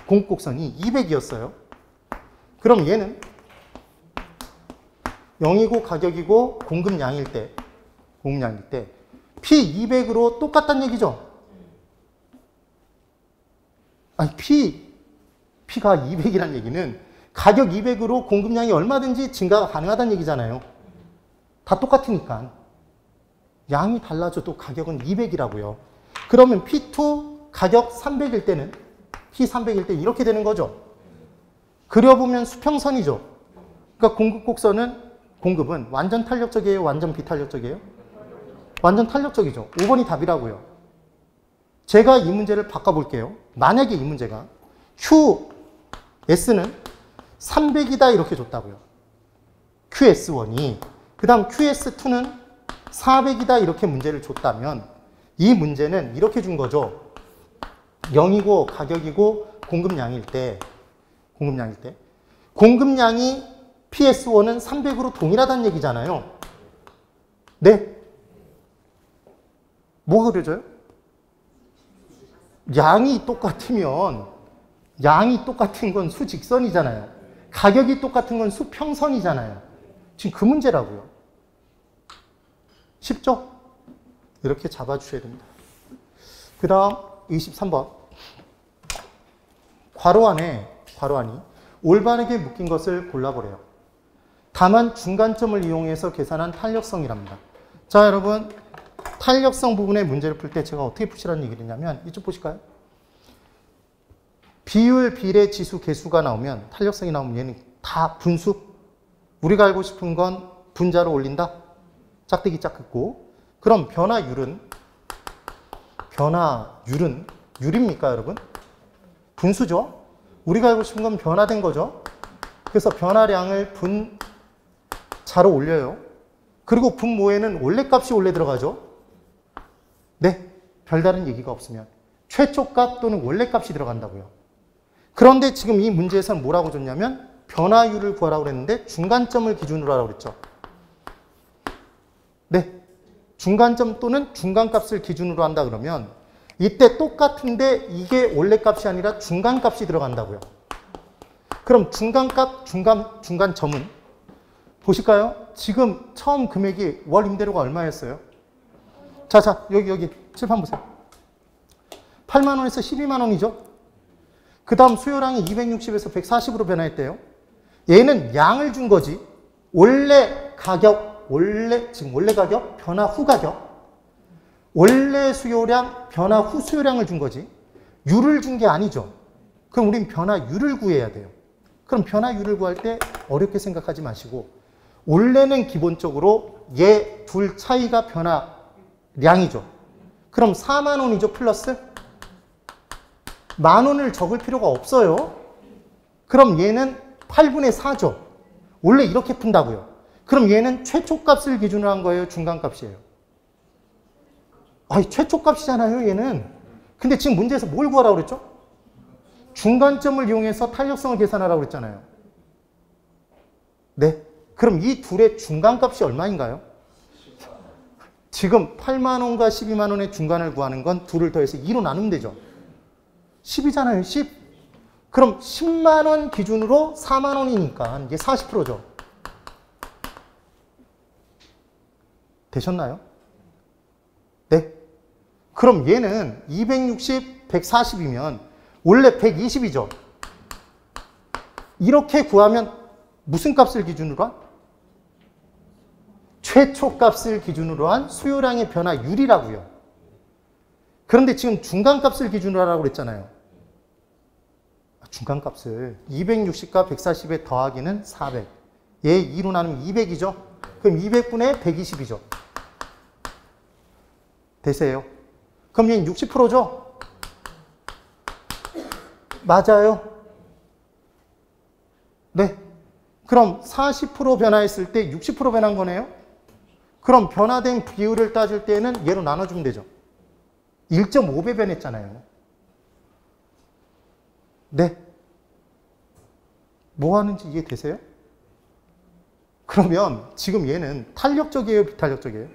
공곡선이 200이었어요. 그럼 얘는 0이고 가격이고 공급량일 때 P200으로 똑같다는 얘기죠? 아니 P가 200이라는 얘기는 가격 200으로 공급량이 얼마든지 증가가 가능하다는 얘기잖아요. 다 똑같으니까. 양이 달라져도 가격은 200이라고요. 그러면 P2 가격 300일 때는 P300일 때 이렇게 되는 거죠. 그려보면 수평선이죠. 그러니까 공급은 완전 탄력적이에요? 완전 비탄력적이에요? 완전 탄력적이죠. 5번이 답이라고요. 제가 이 문제를 바꿔볼게요. 만약에 이 문제가 QS는 300이다 이렇게 줬다고요. QS1이. 그 다음 QS2는 400이다 이렇게 문제를 줬다면 이 문제는 이렇게 준 거죠. 0이고 가격이고 공급량일 때 공급량이 PS1은 300으로 동일하다는 얘기잖아요. 네? 뭐가 그려져요? 양이 똑같은 건 수직선이잖아요. 가격이 똑같은 건 수평선이잖아요. 지금 그 문제라고요. 쉽죠? 이렇게 잡아주셔야 됩니다. 그 다음 23번. 괄호 안이 올바르게 묶인 것을 골라보래요. 다만 중간점을 이용해서 계산한 탄력성이랍니다. 자, 여러분. 탄력성 부분의 문제를 풀 때 제가 어떻게 푸시라는 얘기를 했냐면 이쪽 보실까요? 비율, 비례, 지수, 개수가 나오면 탄력성이 나오면 얘는 다 분수. 우리가 알고 싶은 건 분자로 올린다. 짝대기 짝긋고. 그럼 변화율은 율입니까, 여러분? 분수죠. 우리가 알고 싶은 건 변화된 거죠. 그래서 변화량을 분자로 올려요. 그리고 분모에는 원래 값이 원래 들어가죠. 네, 별다른 얘기가 없으면 최초값 또는 원래 값이 들어간다고요. 그런데 지금 이 문제에서는 뭐라고 줬냐면 변화율을 구하라고 그랬는데 중간점을 기준으로 하라고 그랬죠. 네, 중간점 또는 중간값을 기준으로 한다 그러면 이때 똑같은데 이게 원래 값이 아니라 중간값이 들어간다고요. 그럼 중간점은 보실까요? 지금 처음 금액이 월 임대료가 얼마였어요? 자, 여기 칠판 보세요. 8만 원에서 12만 원이죠? 그 다음 수요량이 260에서 140으로 변화했대요. 얘는 양을 준 거지. 원래 가격, 변화 후 가격. 원래 수요량, 변화 후 수요량을 준 거지. 율을 준 게 아니죠. 그럼 우린 변화율을 구해야 돼요. 그럼 변화율을 구할 때 어렵게 생각하지 마시고 원래는 기본적으로 얘 둘 차이가 변화량이죠. 그럼 4만 원이죠. 플러스 만 원을 적을 필요가 없어요. 그럼 얘는 8분의 4죠. 원래 이렇게 푼다고요. 그럼 얘는 최초값을 기준으로 한 거예요? 중간값이에요? 아니, 최초값이잖아요, 얘는. 근데 지금 문제에서 뭘 구하라고 그랬죠? 중간점을 이용해서 탄력성을 계산하라고 그랬잖아요. 네. 그럼 이 둘의 중간값이 얼마인가요? 지금 8만 원과 12만 원의 중간을 구하는 건 둘을 더해서 2로 나누면 되죠. 10이잖아요, 10. 그럼 10만 원 기준으로 4만 원이니까 이게 40%죠. 되셨나요? 네. 그럼 얘는 260, 140이면 원래 120이죠. 이렇게 구하면 무슨 값을 기준으로 한? 최초값을 기준으로 한 수요량의 변화율이라고요. 그런데 지금 중간값을 기준으로 하라고 그랬잖아요. 중간값을 260과 140에 더하기는 400. 얘 2로 나누면 200이죠? 그럼 200분의 120이죠? 되세요? 그럼 얘는 60%죠? 맞아요? 네. 그럼 40% 변화했을 때 60% 변한 거네요? 그럼 변화된 비율을 따질 때는 얘로 나눠주면 되죠. 1.5배 변했잖아요. 네. 뭐 하는지 이해되세요? 그러면 지금 얘는 탄력적이에요, 비탄력적이에요?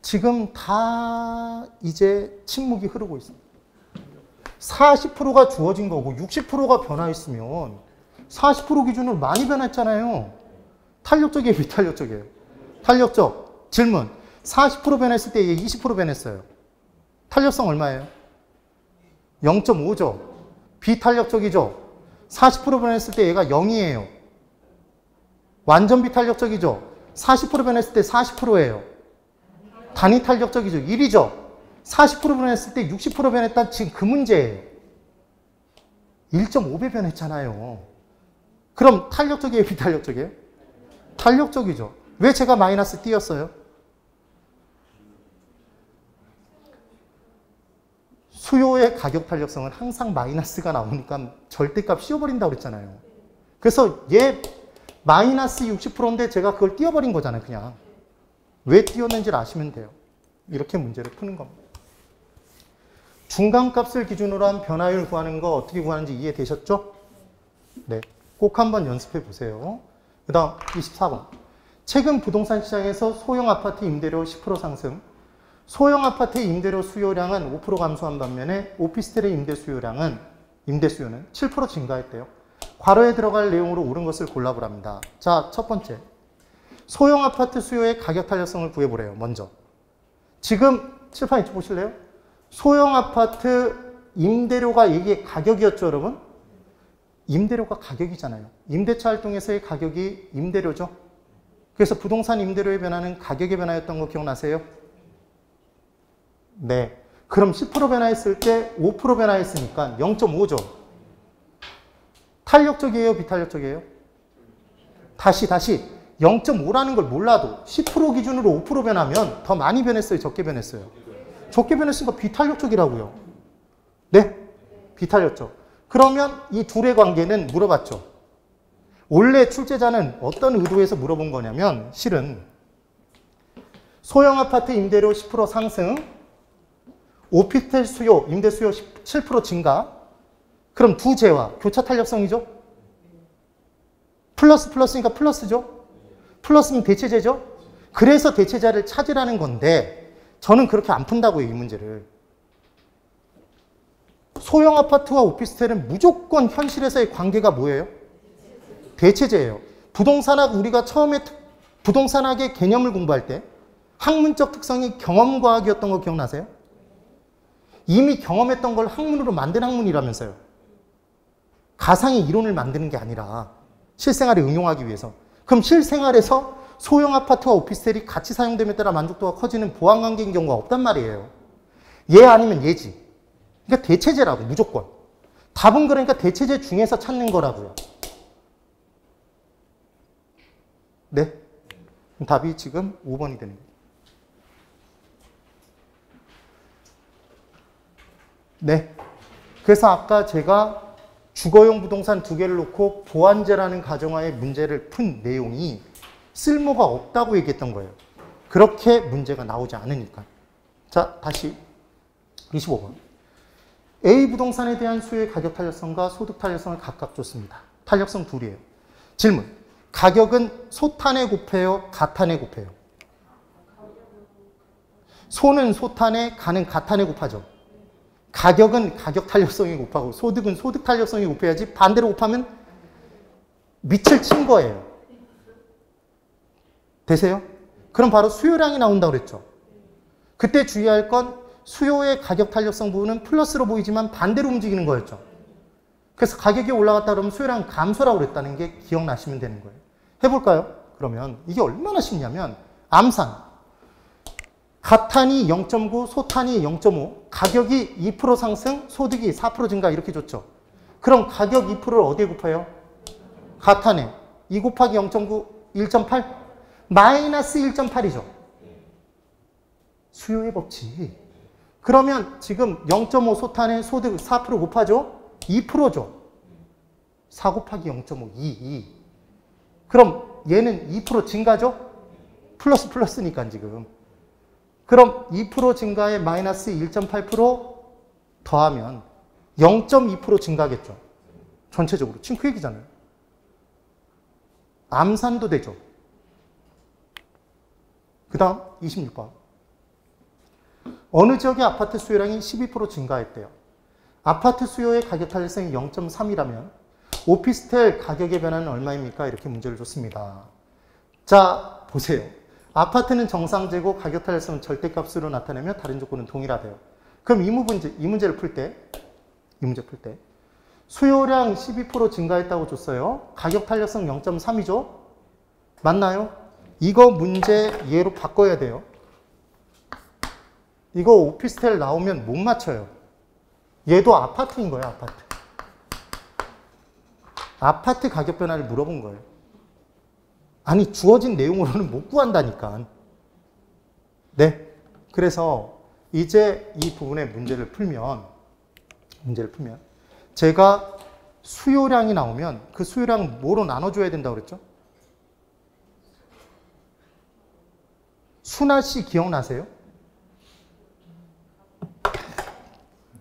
지금 다 이제 침묵이 흐르고 있습니다. 40%가 주어진 거고 60%가 변화했으면 40% 기준으로 많이 변했잖아요. 탄력적이에요, 비탄력적이에요? 탄력적. 질문. 40% 변했을 때 얘 20% 변했어요. 탄력성 얼마예요? 0.5죠. 비탄력적이죠. 40% 변했을 때 얘가 0이에요. 완전 비탄력적이죠. 40% 변했을 때 40%예요. 단위 탄력적이죠. 1이죠. 40% 변했을 때 60% 변했다. 지금 그 문제예요. 1.5배 변했잖아요. 그럼 탄력적이에요, 비탄력적이에요? 탄력적이죠. 왜 제가 마이너스 띄었어요? 수요의 가격 탄력성은 항상 마이너스가 나오니까 절대값 씌워버린다고 그랬잖아요. 그래서 얘 마이너스 60%인데 제가 그걸 띄워버린 거잖아요, 그냥. 왜 띄웠는지를 아시면 돼요. 이렇게 문제를 푸는 겁니다. 중간값을 기준으로 한 변화율 구하는 거 어떻게 구하는지 이해되셨죠? 네. 꼭 한번 연습해 보세요. 그 다음 24번. 최근 부동산 시장에서 소형 아파트 임대료 10% 상승. 소형 아파트의 임대료 수요량은 5% 감소한 반면에 오피스텔의 임대수요는 7% 증가했대요. 괄호에 들어갈 내용으로 옳은 것을 골라보랍니다. 자, 첫 번째. 소형 아파트 수요의 가격 탄력성을 구해보래요. 먼저. 지금 칠판 이쪽 보실래요? 소형 아파트 임대료가 이게 가격이었죠, 여러분? 임대료가 가격이잖아요. 임대차 활동에서의 가격이 임대료죠. 그래서 부동산 임대료의 변화는 가격의 변화였던 거 기억나세요? 네. 그럼 10% 변화했을 때 5% 변화했으니까 0.5죠. 탄력적이에요, 비탄력적이에요? 다시 0.5라는 걸 몰라도 10% 기준으로 5% 변하면 더 많이 변했어요, 적게 변했어요? 적게 변했으니까 비탄력적이라고요. 네? 비탄력적. 그러면 이 둘의 관계는 물어봤죠. 원래 출제자는 어떤 의도에서 물어본 거냐면 실은 소형 아파트 임대료 10% 상승, 오피스텔 수요, 임대 수요 7% 증가. 그럼 두 재와 교차 탄력성이죠? 플러스니까 플러스죠? 플러스는 대체제죠? 그래서 대체자를 찾으라는 건데 저는 그렇게 안 푼다고요, 이 문제를. 소형 아파트와 오피스텔은 무조건 현실에서의 관계가 뭐예요? 대체제예요. 부동산학, 우리가 처음에 부동산학의 개념을 공부할 때 학문적 특성이 경험과학이었던 거 기억나세요? 이미 경험했던 걸 학문으로 만든 학문이라면서요. 가상의 이론을 만드는 게 아니라 실생활에 응용하기 위해서. 그럼 실생활에서 소형 아파트와 오피스텔이 같이 사용됨에 따라 만족도가 커지는 보완관계인 경우가 없단 말이에요. 얘 아니면 얘지. 그러니까 대체제라고, 무조건. 답은 그러니까 대체제 중에서 찾는 거라고요. 네? 답이 지금 5번이 되는 거예요. 네. 그래서 아까 제가 주거용 부동산 두 개를 놓고 보완제라는 가정하에 문제를 푼 내용이 쓸모가 없다고 얘기했던 거예요. 그렇게 문제가 나오지 않으니까. 자, 다시 25번. A 부동산에 대한 수요의 가격 탄력성과 소득 탄력성을 각각 줬습니다. 탄력성 둘이에요. 질문. 가격은 소탄에 곱해요? 가탄에 곱해요? 소는 소탄에, 가는 가탄에 곱하죠. 가격은 가격 탄력성이 곱하고 소득은 소득 탄력성이 곱해야지 반대로 곱하면 밑을 친 거예요. 되세요? 그럼 바로 수요량이 나온다고 그랬죠. 그때 주의할 건 수요의 가격 탄력성 부분은 플러스로 보이지만 반대로 움직이는 거였죠. 그래서 가격이 올라갔다 그러면 수요량 감소라고 그랬다는 게 기억나시면 되는 거예요. 해볼까요? 그러면 이게 얼마나 쉽냐면 암산. 가탄이 0.9, 소탄이 0.5, 가격이 2% 상승, 소득이 4% 증가 이렇게 줬죠. 그럼 가격 2%를 어디에 곱해요? 가탄에. 2 곱하기 0.9, 1.8? 마이너스 1.8이죠. 수요의 법칙. 그러면 지금 0.5 소탄에 소득 4% 곱하죠? 2%죠. 4 곱하기 0.5, 2. 그럼 얘는 2% 증가죠? 플러스니까 지금. 그럼 2% 증가에 마이너스 1.8% 더하면 0.2% 증가겠죠. 전체적으로. 지금 그 얘기잖아요. 암산도 되죠. 그 다음 26번. 어느 지역의 아파트 수요량이 12% 증가했대요. 아파트 수요의 가격 탄력성이 0.3이라면 오피스텔 가격의 변화는 얼마입니까? 이렇게 문제를 줬습니다. 자, 보세요. 아파트는 정상재고 가격 탄력성은 절대값으로 나타내며 다른 조건은 동일하대요. 그럼 이 문제를 풀 때, 수요량 12% 증가했다고 줬어요. 가격 탄력성 0.3이죠? 맞나요? 이거 문제 얘로 바꿔야 돼요. 이거 오피스텔 나오면 못 맞춰요. 얘도 아파트인 거예요, 아파트. 아파트 가격 변화를 물어본 거예요. 아니, 주어진 내용으로는 못 구한다니까. 네. 그래서 이제 이 부분의 문제를 풀면 제가 수요량이 나오면 그 수요량 뭐로 나눠줘야 된다고 그랬죠? 순아 씨 기억나세요?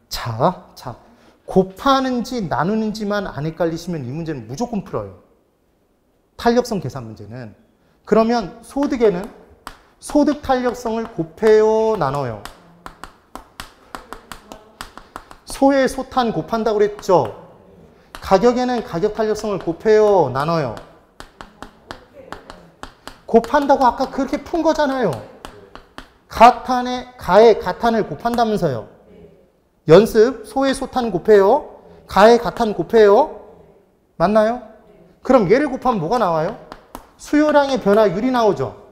자, 곱하는지 나누는지만 안 헷갈리시면 이 문제는 무조건 풀어요. 탄력성 계산 문제는. 그러면 소득에는 소득 탄력성을 곱해요, 나눠요? 소의 소탄 곱한다고 그랬죠? 가격에는 가격 탄력성을 곱해요, 나눠요? 곱한다고 아까 그렇게 푼 거잖아요. 가에 가탄을 곱한다면서요. 연습, 소의 소탄 곱해요. 가의 가탄 곱해요. 맞나요? 그럼 얘를 곱하면 뭐가 나와요? 수요량의 변화율이 나오죠.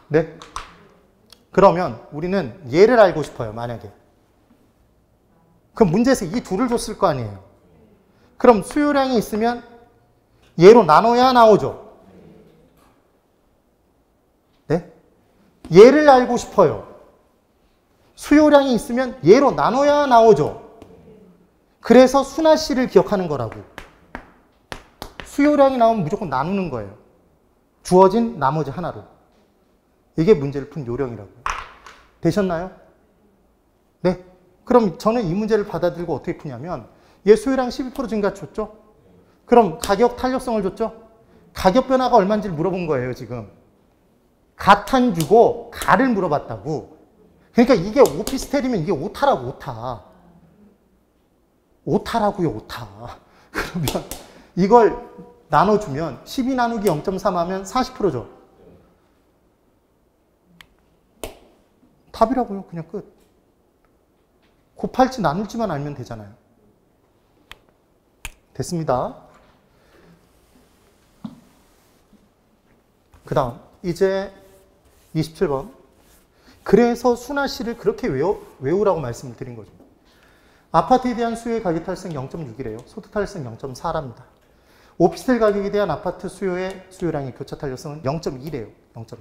네. 그러면 우리는 얘를 알고 싶어요, 만약에. 그럼 문제에서 이 둘을 줬을 거 아니에요. 그럼 수요량이 있으면 얘로 나눠야 나오죠. 네? 얘를 알고 싶어요. 수요량이 있으면 얘로 나눠야 나오죠. 그래서 순아 씨를 기억하는 거라고. 수요량이 나오면 무조건 나누는 거예요. 주어진 나머지 하나로. 이게 문제를 푼 요령이라고요. 되셨나요? 네. 그럼 저는 이 문제를 받아들이고 어떻게 푸냐면 얘 수요량 12% 증가 줬죠? 그럼 가격 탄력성을 줬죠? 가격 변화가 얼마인지를 물어본 거예요, 지금. 가탄 주고 가를 물어봤다고. 그러니까 이게 오피스텔이면 이게 오타라고, 오타. 오타라고요, 오타. 그러면 이걸 나눠주면 12 나누기 0.3 하면 40%죠. 답이라고요, 그냥 끝. 곱할지 나눌지만 알면 되잖아요. 됐습니다. 그 다음 이제 27번. 그래서 순아 씨를 그렇게 외우라고 말씀을 드린 거죠. 아파트에 대한 수요의 가격 탄력성 0.6이래요. 소득 탄력성 0.4랍니다. 오피스텔 가격에 대한 아파트 수요의 수요량의 교차 탄력성은 0.2래요. 0.2.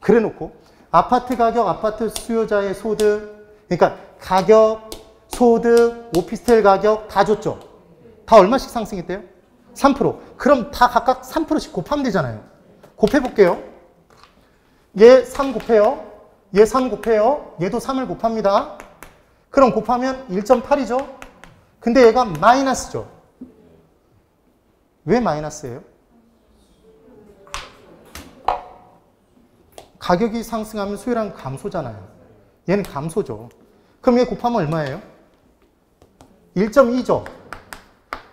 그래 놓고 아파트 가격, 아파트 수요자의 소득, 그러니까 가격, 소득, 오피스텔 가격 다 줬죠. 다 얼마씩 상승했대요? 3%. 그럼 다 각각 3%씩 곱하면 되잖아요. 곱해볼게요. 얘 3 곱해요. 얘 3 곱해요. 얘도 3을 곱합니다. 그럼 곱하면 1.8이죠. 근데 얘가 마이너스죠. 왜 마이너스예요? 가격이 상승하면 수요량 감소잖아요. 얘는 감소죠. 그럼 얘 곱하면 얼마예요? 1.2죠.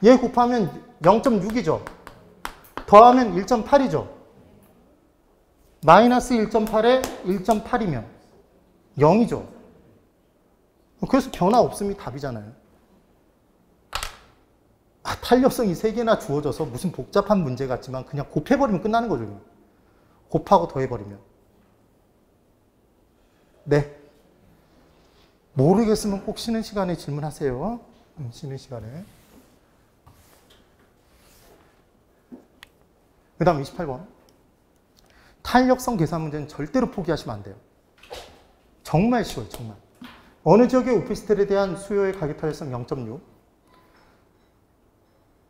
얘 곱하면 0.6이죠. 더하면 1.8이죠. 마이너스 1.8에 1.8이면 0이죠. 그래서 변화 없음이 답이잖아요. 아, 탄력성이 3개나 주어져서 무슨 복잡한 문제 같지만 그냥 곱해버리면 끝나는 거죠. 그냥. 곱하고 더해버리면. 네. 모르겠으면 꼭 쉬는 시간에 질문하세요. 쉬는 시간에. 그 다음 28번. 탄력성 계산 문제는 절대로 포기하시면 안 돼요. 정말 쉬워요. 정말. 어느 지역의 오피스텔에 대한 수요의 가격 탄력성 0.6,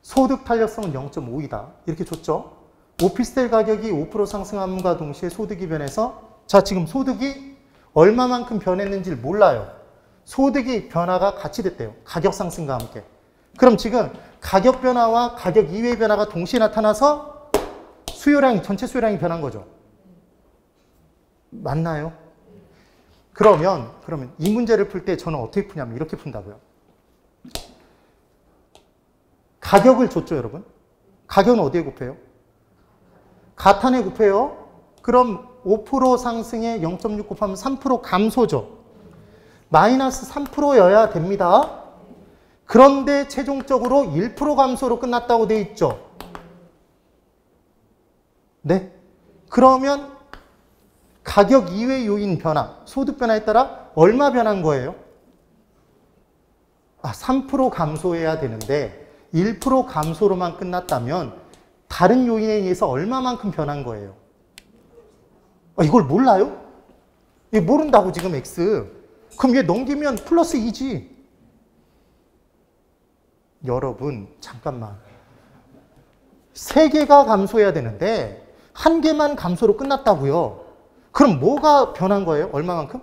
소득 탄력성은 0.5이다. 이렇게 줬죠. 오피스텔 가격이 5% 상승함과 동시에 소득이 변해서, 자, 지금 소득이 얼마만큼 변했는지를 몰라요. 소득이 변화가 같이 됐대요. 가격 상승과 함께. 그럼 지금 가격 변화와 가격 이외의 변화가 동시에 나타나서 수요량이, 전체 수요량이 변한 거죠. 맞나요? 그러면 이 문제를 풀 때 저는 어떻게 푸냐면 이렇게 푼다고요. 가격을 줬죠, 여러분. 가격은 어디에 곱해요? 가탄에 곱해요. 그럼 5% 상승에 0.6 곱하면 3% 감소죠. 마이너스 3%여야 됩니다. 그런데 최종적으로 1% 감소로 끝났다고 돼 있죠. 네. 그러면 가격 이외 요인 변화, 소득 변화에 따라 얼마 변한 거예요? 3% 감소해야 되는데 1% 감소로만 끝났다면 다른 요인에 의해서 얼마만큼 변한 거예요? 이걸 몰라요? 이거 모른다고 지금 X. 그럼 얘 넘기면 플러스 2지. 여러분 잠깐만. 3개가 감소해야 되는데 1개만 감소로 끝났다고요. 그럼 뭐가 변한 거예요? 얼마만큼?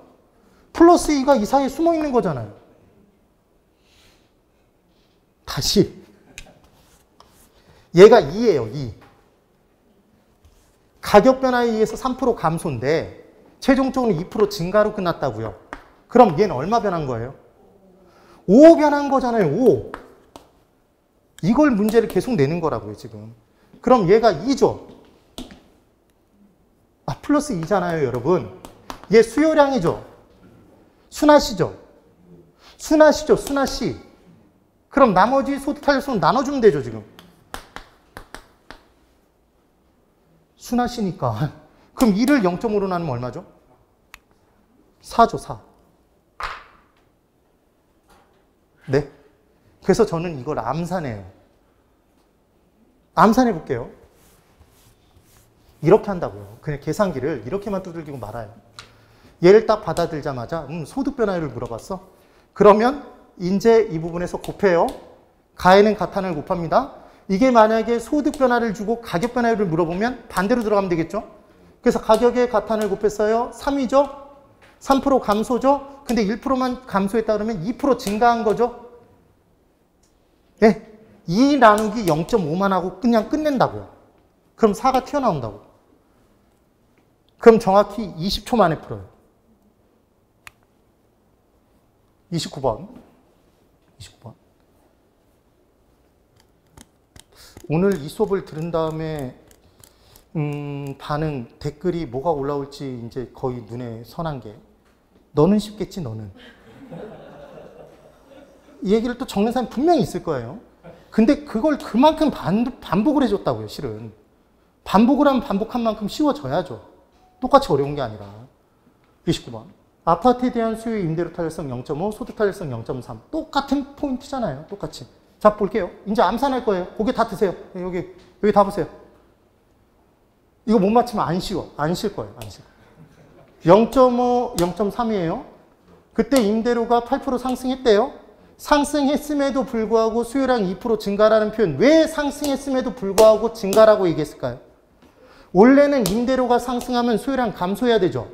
플러스 2가 이 사이에 숨어 있는 거잖아요. 다시. 얘가 2예요, 2. 가격 변화에 의해서 3% 감소인데 최종적으로 2% 증가로 끝났다고요. 그럼 얘는 얼마 변한 거예요? 5 변한 거잖아요, 5. 이걸 문제를 계속 내는 거라고요, 지금. 그럼 얘가 2죠. 플러스 2잖아요, 여러분. 얘 수요량이죠. 순화시죠. 순화시죠, 순화시. 그럼 나머지 소득 탄력성은 나눠주면 되죠, 지금. 순화시니까. 그럼 2를 0.5로 나누면 얼마죠? 4죠, 4. 네. 그래서 저는 이걸 암산해요. 암산해 볼게요. 이렇게 한다고요. 그냥 계산기를 이렇게만 두들기고 말아요. 얘를 딱 받아들자마자 소득 변화율을 물어봤어. 그러면 이제 이 부분에서 곱해요. 가에는 가탄을 곱합니다. 이게 만약에 소득 변화를 주고 가격 변화율을 물어보면 반대로 들어가면 되겠죠. 그래서 가격에 가탄을 곱했어요. 3이죠. 3% 감소죠. 근데 1%만 감소했다 그러면 2% 증가한 거죠. 네. 2 나누기 0.5만 하고 그냥 끝낸다고요. 그럼 4가 튀어나온다고. 그럼 정확히 20초 만에 풀어요. 29번. 29번. 오늘 이 수업을 들은 다음에 반응, 댓글이 뭐가 올라올지 이제 거의 눈에 선한 게 너는 쉽겠지, 너는. 이 얘기를 또 적는 사람이 분명히 있을 거예요. 근데 그걸 그만큼 반복을 해줬다고요, 실은. 반복을 하면 반복한 만큼 쉬워져야죠. 똑같이 어려운 게 아니라. 29번. 아파트에 대한 수요 임대료 탄력성 0.5, 소득 탄력성 0.3. 똑같은 포인트잖아요. 똑같이. 자, 볼게요. 이제 암산할 거예요. 고개 다 드세요. 여기 다 보세요. 이거 못 맞히면 안 쉬워. 안 쉴 거예요. 안 쉴 거예요. 0.5, 0.3이에요. 그때 임대료가 8% 상승했대요. 상승했음에도 불구하고 수요량 2% 증가라는 표현. 왜 상승했음에도 불구하고 증가라고 얘기했을까요? 원래는 임대료가 상승하면 수요량 감소해야 되죠.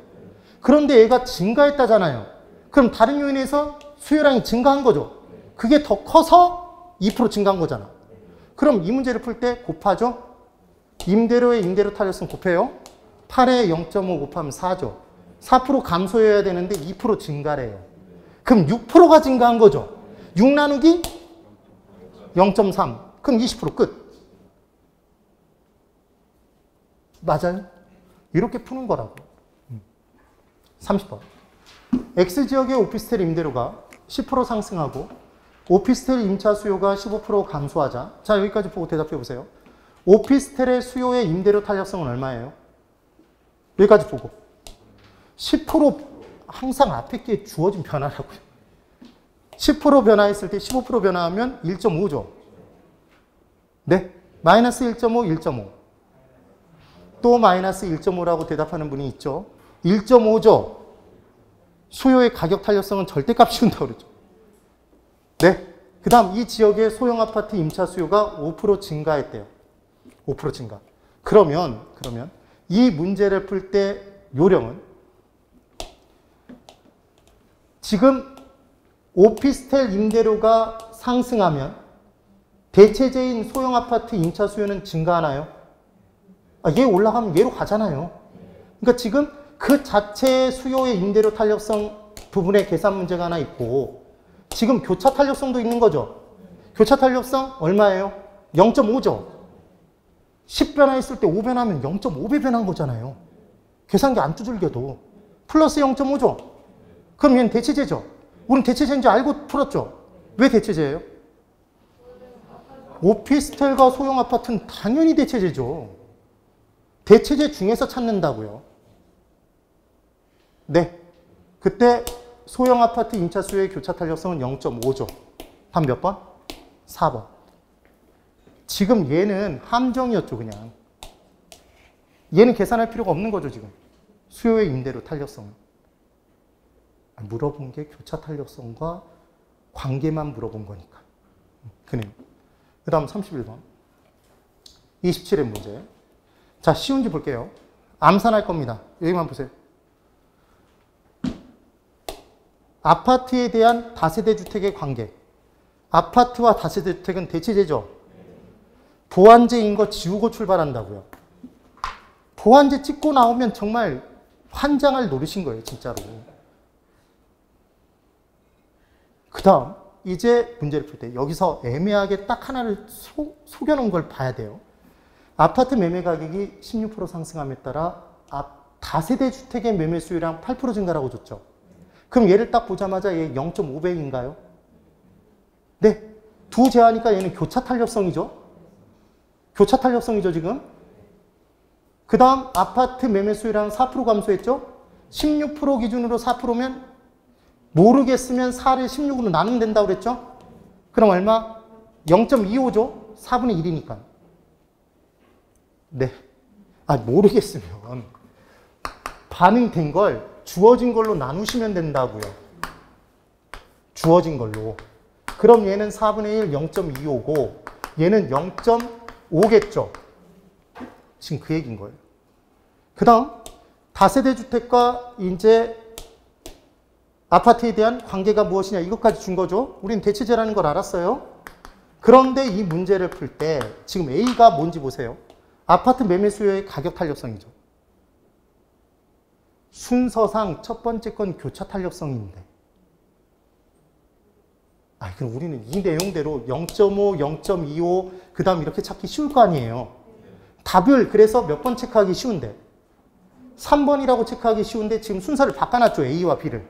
그런데 얘가 증가했다잖아요. 그럼 다른 요인에서 수요량이 증가한 거죠. 그게 더 커서 2% 증가한 거잖아. 그럼 이 문제를 풀 때 곱하죠. 임대료에 임대료 탄력성 곱해요. 8에 0.5 곱하면 4죠. 4% 감소해야 되는데 2% 증가래요. 그럼 6%가 증가한 거죠. 6 나누기 0.3. 그럼 20% 끝. 맞아요? 이렇게 푸는 거라고. 30번. X지역의 오피스텔 임대료가 10% 상승하고 오피스텔 임차 수요가 15% 감소하자. 자, 여기까지 보고 대답해 보세요. 오피스텔의 수요의 임대료 탄력성은 얼마예요? 여기까지 보고. 10% 항상 앞에 게 주어진 변화라고요. 10% 변화했을 때 15% 변화하면 1.5죠. 네. 마이너스 1.5, 1.5. 또 마이너스 1.5라고 대답하는 분이 있죠. 1.5죠. 수요의 가격 탄력성은 절대값 씌운다고 그러죠. 네. 그 다음 이 지역의 소형 아파트 임차 수요가 5% 증가했대요. 5% 증가. 그러면 이 문제를 풀 때 요령은 지금 오피스텔 임대료가 상승하면 대체재인 소형 아파트 임차 수요는 증가하나요? 얘 올라가면 얘로 가잖아요. 그러니까 지금 그 자체의 수요의 임대료 탄력성 부분에 계산 문제가 하나 있고 지금 교차 탄력성도 있는 거죠. 교차 탄력성 얼마예요? 0.5죠. 10변화했을 때 5변하면 0.5배 변한 거잖아요. 계산기 안 두들겨도. 플러스 0.5죠. 그럼 얘는 대체재죠. 우린 대체재인 줄 알고 풀었죠. 왜 대체재예요? 오피스텔과 소형 아파트는 당연히 대체재죠. 대체재 중에서 찾는다고요. 네. 그때 소형 아파트 임차 수요의 교차 탄력성은 0.5죠. 답 몇 번? 4번. 지금 얘는 함정이었죠, 그냥. 얘는 계산할 필요가 없는 거죠, 지금. 수요의 임대료 탄력성은. 물어본 게 교차 탄력성과 관계만 물어본 거니까. 그네요. 그 다음 31번. 27의 문제. 자, 쉬운지 볼게요. 암산할 겁니다. 여기만 보세요. 아파트에 대한 다세대 주택의 관계. 아파트와 다세대 주택은 대체재죠. 보완제인 거 지우고 출발한다고요. 보완제 찍고 나오면 정말 환장을 노리신 거예요, 진짜로. 그 다음 이제 문제를 풀 때 여기서 애매하게 딱 하나를 속여놓은 걸 봐야 돼요. 아파트 매매 가격이 16% 상승함에 따라 다세대 주택의 매매 수요량 8% 증가라고 줬죠. 그럼 얘를 딱 보자마자 얘 0.5배인가요? 네. 두 제하니까 얘는 교차 탄력성이죠. 교차 탄력성이죠, 지금. 그 다음 아파트 매매 수요량 4% 감소했죠. 16% 기준으로 4%면 모르겠으면 4를 16으로 나누면 된다고 그랬죠. 그럼 얼마? 0.25죠. 4분의 1이니까. 네. 모르겠으면 반응된 걸 주어진 걸로 나누시면 된다고요. 주어진 걸로. 그럼 얘는 4분의 1, 0.25고 얘는 0.5겠죠. 지금 그 얘기인 거예요. 그 다음 다세대 주택과 이제 아파트에 대한 관계가 무엇이냐 이것까지 준 거죠. 우린 대체재라는 걸 알았어요. 그런데 이 문제를 풀 때 지금 A가 뭔지 보세요. 아파트 매매 수요의 가격 탄력성이죠. 순서상 첫 번째 건 교차 탄력성인데. 그럼 우리는 이 내용대로 0.5, 0.25, 그 다음 이렇게 찾기 쉬울 거 아니에요. 답을 그래서 몇 번 체크하기 쉬운데. 3번이라고 체크하기 쉬운데 지금 순서를 바꿔놨죠. A와 B를.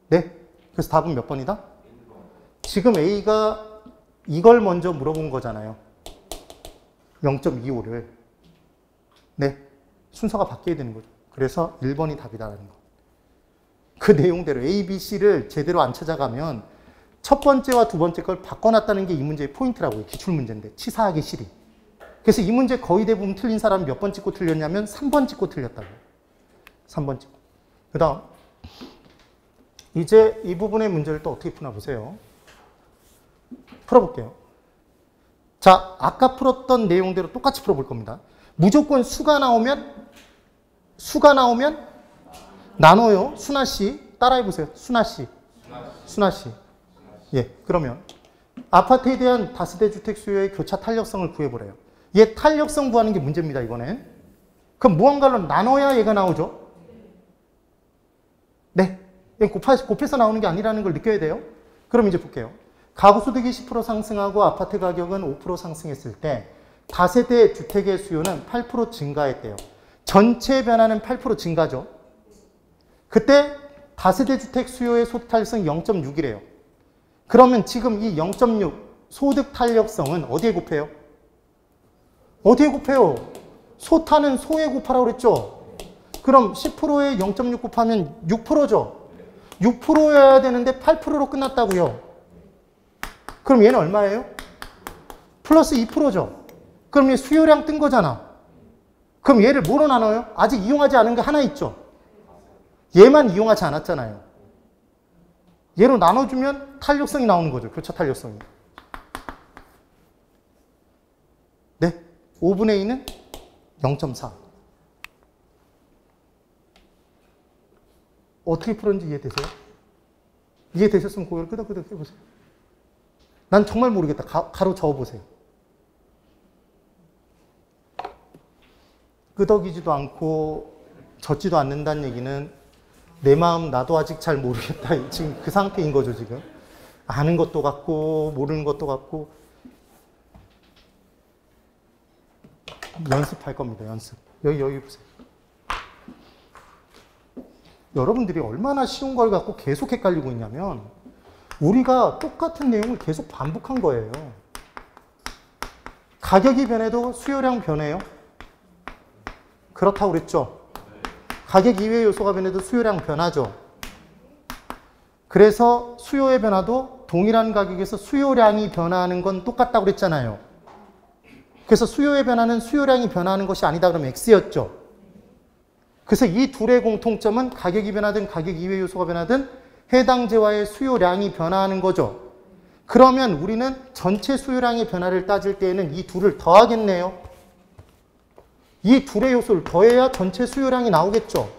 네. 그래서 답은 몇 번이다? 지금 A가 이걸 먼저 물어본 거잖아요. 0.25를. 네. 순서가 바뀌어야 되는 거죠. 그래서 1번이 답이다라는 거. 그 내용대로 A, B, C를 제대로 안 찾아가면 첫 번째와 두 번째 걸 바꿔놨다는 게 이 문제의 포인트라고요. 기출문제인데. 치사하게 실이. 그래서 이 문제 거의 대부분 틀린 사람 몇 번 찍고 틀렸냐면 3번 찍고 틀렸다고요. 3번 찍고. 그 다음 이제 이 부분의 문제를 또 어떻게 푸나 보세요. 풀어볼게요. 자, 아까 풀었던 내용대로 똑같이 풀어볼 겁니다. 무조건 수가 나오면 나눠요. 순하씨 따라해보세요. 순하씨. 예, 그러면 아파트에 대한 다세대 주택 수요의 교차 탄력성을 구해보래요. 얘 탄력성 구하는 게 문제입니다, 이번엔. 그럼 무언가로 나눠야 얘가 나오죠? 네. 곱해서 나오는 게 아니라는 걸 느껴야 돼요. 그럼 이제 볼게요. 가구 소득이 10% 상승하고 아파트 가격은 5% 상승했을 때 다세대 주택의 수요는 8% 증가했대요. 전체 변화는 8% 증가죠. 그때 다세대 주택 수요의 소득 탄력성이 0.6이래요. 그러면 지금 이 0.6 소득 탄력성은 어디에 곱해요? 어디에 곱해요? 소타는 소에 곱하라고 그랬죠? 그럼 10%에 0.6 곱하면 6%죠? 6%여야 되는데 8%로 끝났다고요. 그럼 얘는 얼마예요? 플러스 2%죠? 그럼 얘 수요량 뜬 거잖아. 그럼 얘를 뭐로 나눠요? 아직 이용하지 않은 게 하나 있죠? 얘만 이용하지 않았잖아요. 얘로 나눠주면 탄력성이 나오는 거죠. 교차 탄력성이. 네. 5분의 2는 0.4. 어떻게 풀었는지 이해되세요? 이해되셨으면 고개를 끄덕끄덕 해보세요. 난 정말 모르겠다. 가로 저어보세요. 끄덕이지도 않고 젖지도 않는다는 얘기는 내 마음 나도 아직 잘 모르겠다. 지금 그 상태인 거죠, 지금. 아는 것도 같고 모르는 것도 같고. 연습할 겁니다, 연습. 여기 보세요. 여러분들이 얼마나 쉬운 걸 갖고 계속 헷갈리고 있냐면 우리가 똑같은 내용을 계속 반복한 거예요. 가격이 변해도 수요량 변해요? 그렇다고 그랬죠? 가격 이외의 요소가 변해도 수요량 변하죠. 그래서 수요의 변화도 동일한 가격에서 수요량이 변화하는 건 똑같다고 그랬잖아요. 그래서 수요의 변화는 수요량이 변화하는 것이 아니다 그러면 X였죠. 그래서 이 둘의 공통점은 가격이 변하든 가격 이외의 요소가 변하든 해당재와의 수요량이 변화하는 거죠. 그러면 우리는 전체 수요량의 변화를 따질 때에는 이 둘을 더하겠네요. 이 둘의 요소를 더해야 전체 수요량이 나오겠죠.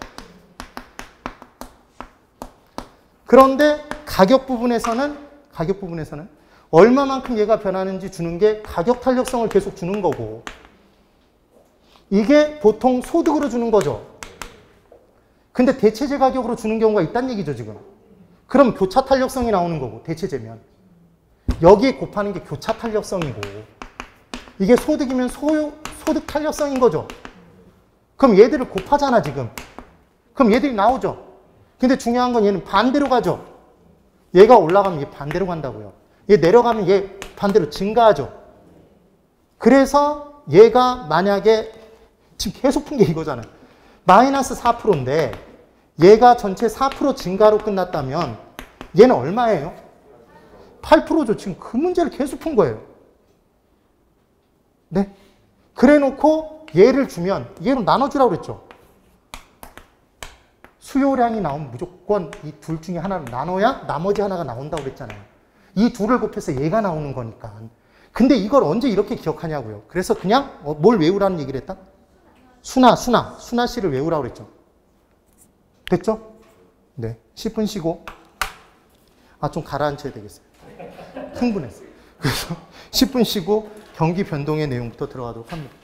그런데 가격 부분에서는 얼마만큼 얘가 변하는지 주는 게 가격 탄력성을 계속 주는 거고 이게 보통 소득으로 주는 거죠. 근데 대체재 가격으로 주는 경우가 있다는 얘기죠, 지금. 그럼 교차 탄력성이 나오는 거고, 대체재면. 여기에 곱하는 게 교차 탄력성이고 이게 소득이면 소득 탄력성인 거죠. 그럼 얘들을 곱하잖아, 지금. 그럼 얘들이 나오죠. 근데 중요한 건 얘는 반대로 가죠. 얘가 올라가면 얘 반대로 간다고요. 얘 내려가면 얘 반대로 증가하죠. 그래서 얘가 만약에 지금 계속 푼 게 이거잖아요. 마이너스 4%인데 얘가 전체 4% 증가로 끝났다면 얘는 얼마예요? 8%죠. 지금 그 문제를 계속 푼 거예요. 네. 그래 놓고 얘를 주면 얘로 나눠주라고 그랬죠. 수요량이 나오면 무조건 이 둘 중에 하나를 나눠야 나머지 하나가 나온다고 그랬잖아요. 이 둘을 곱해서 얘가 나오는 거니까. 근데 이걸 언제 이렇게 기억하냐고요. 그래서 그냥 뭘 외우라는 얘기를 했다? 순화씨를 외우라고 그랬죠. 됐죠? 네. 10분 쉬고. 좀 가라앉혀야 되겠어요. 흥분했어요. 그래서 10분 쉬고 경기 변동의 내용부터 들어가도록 합니다.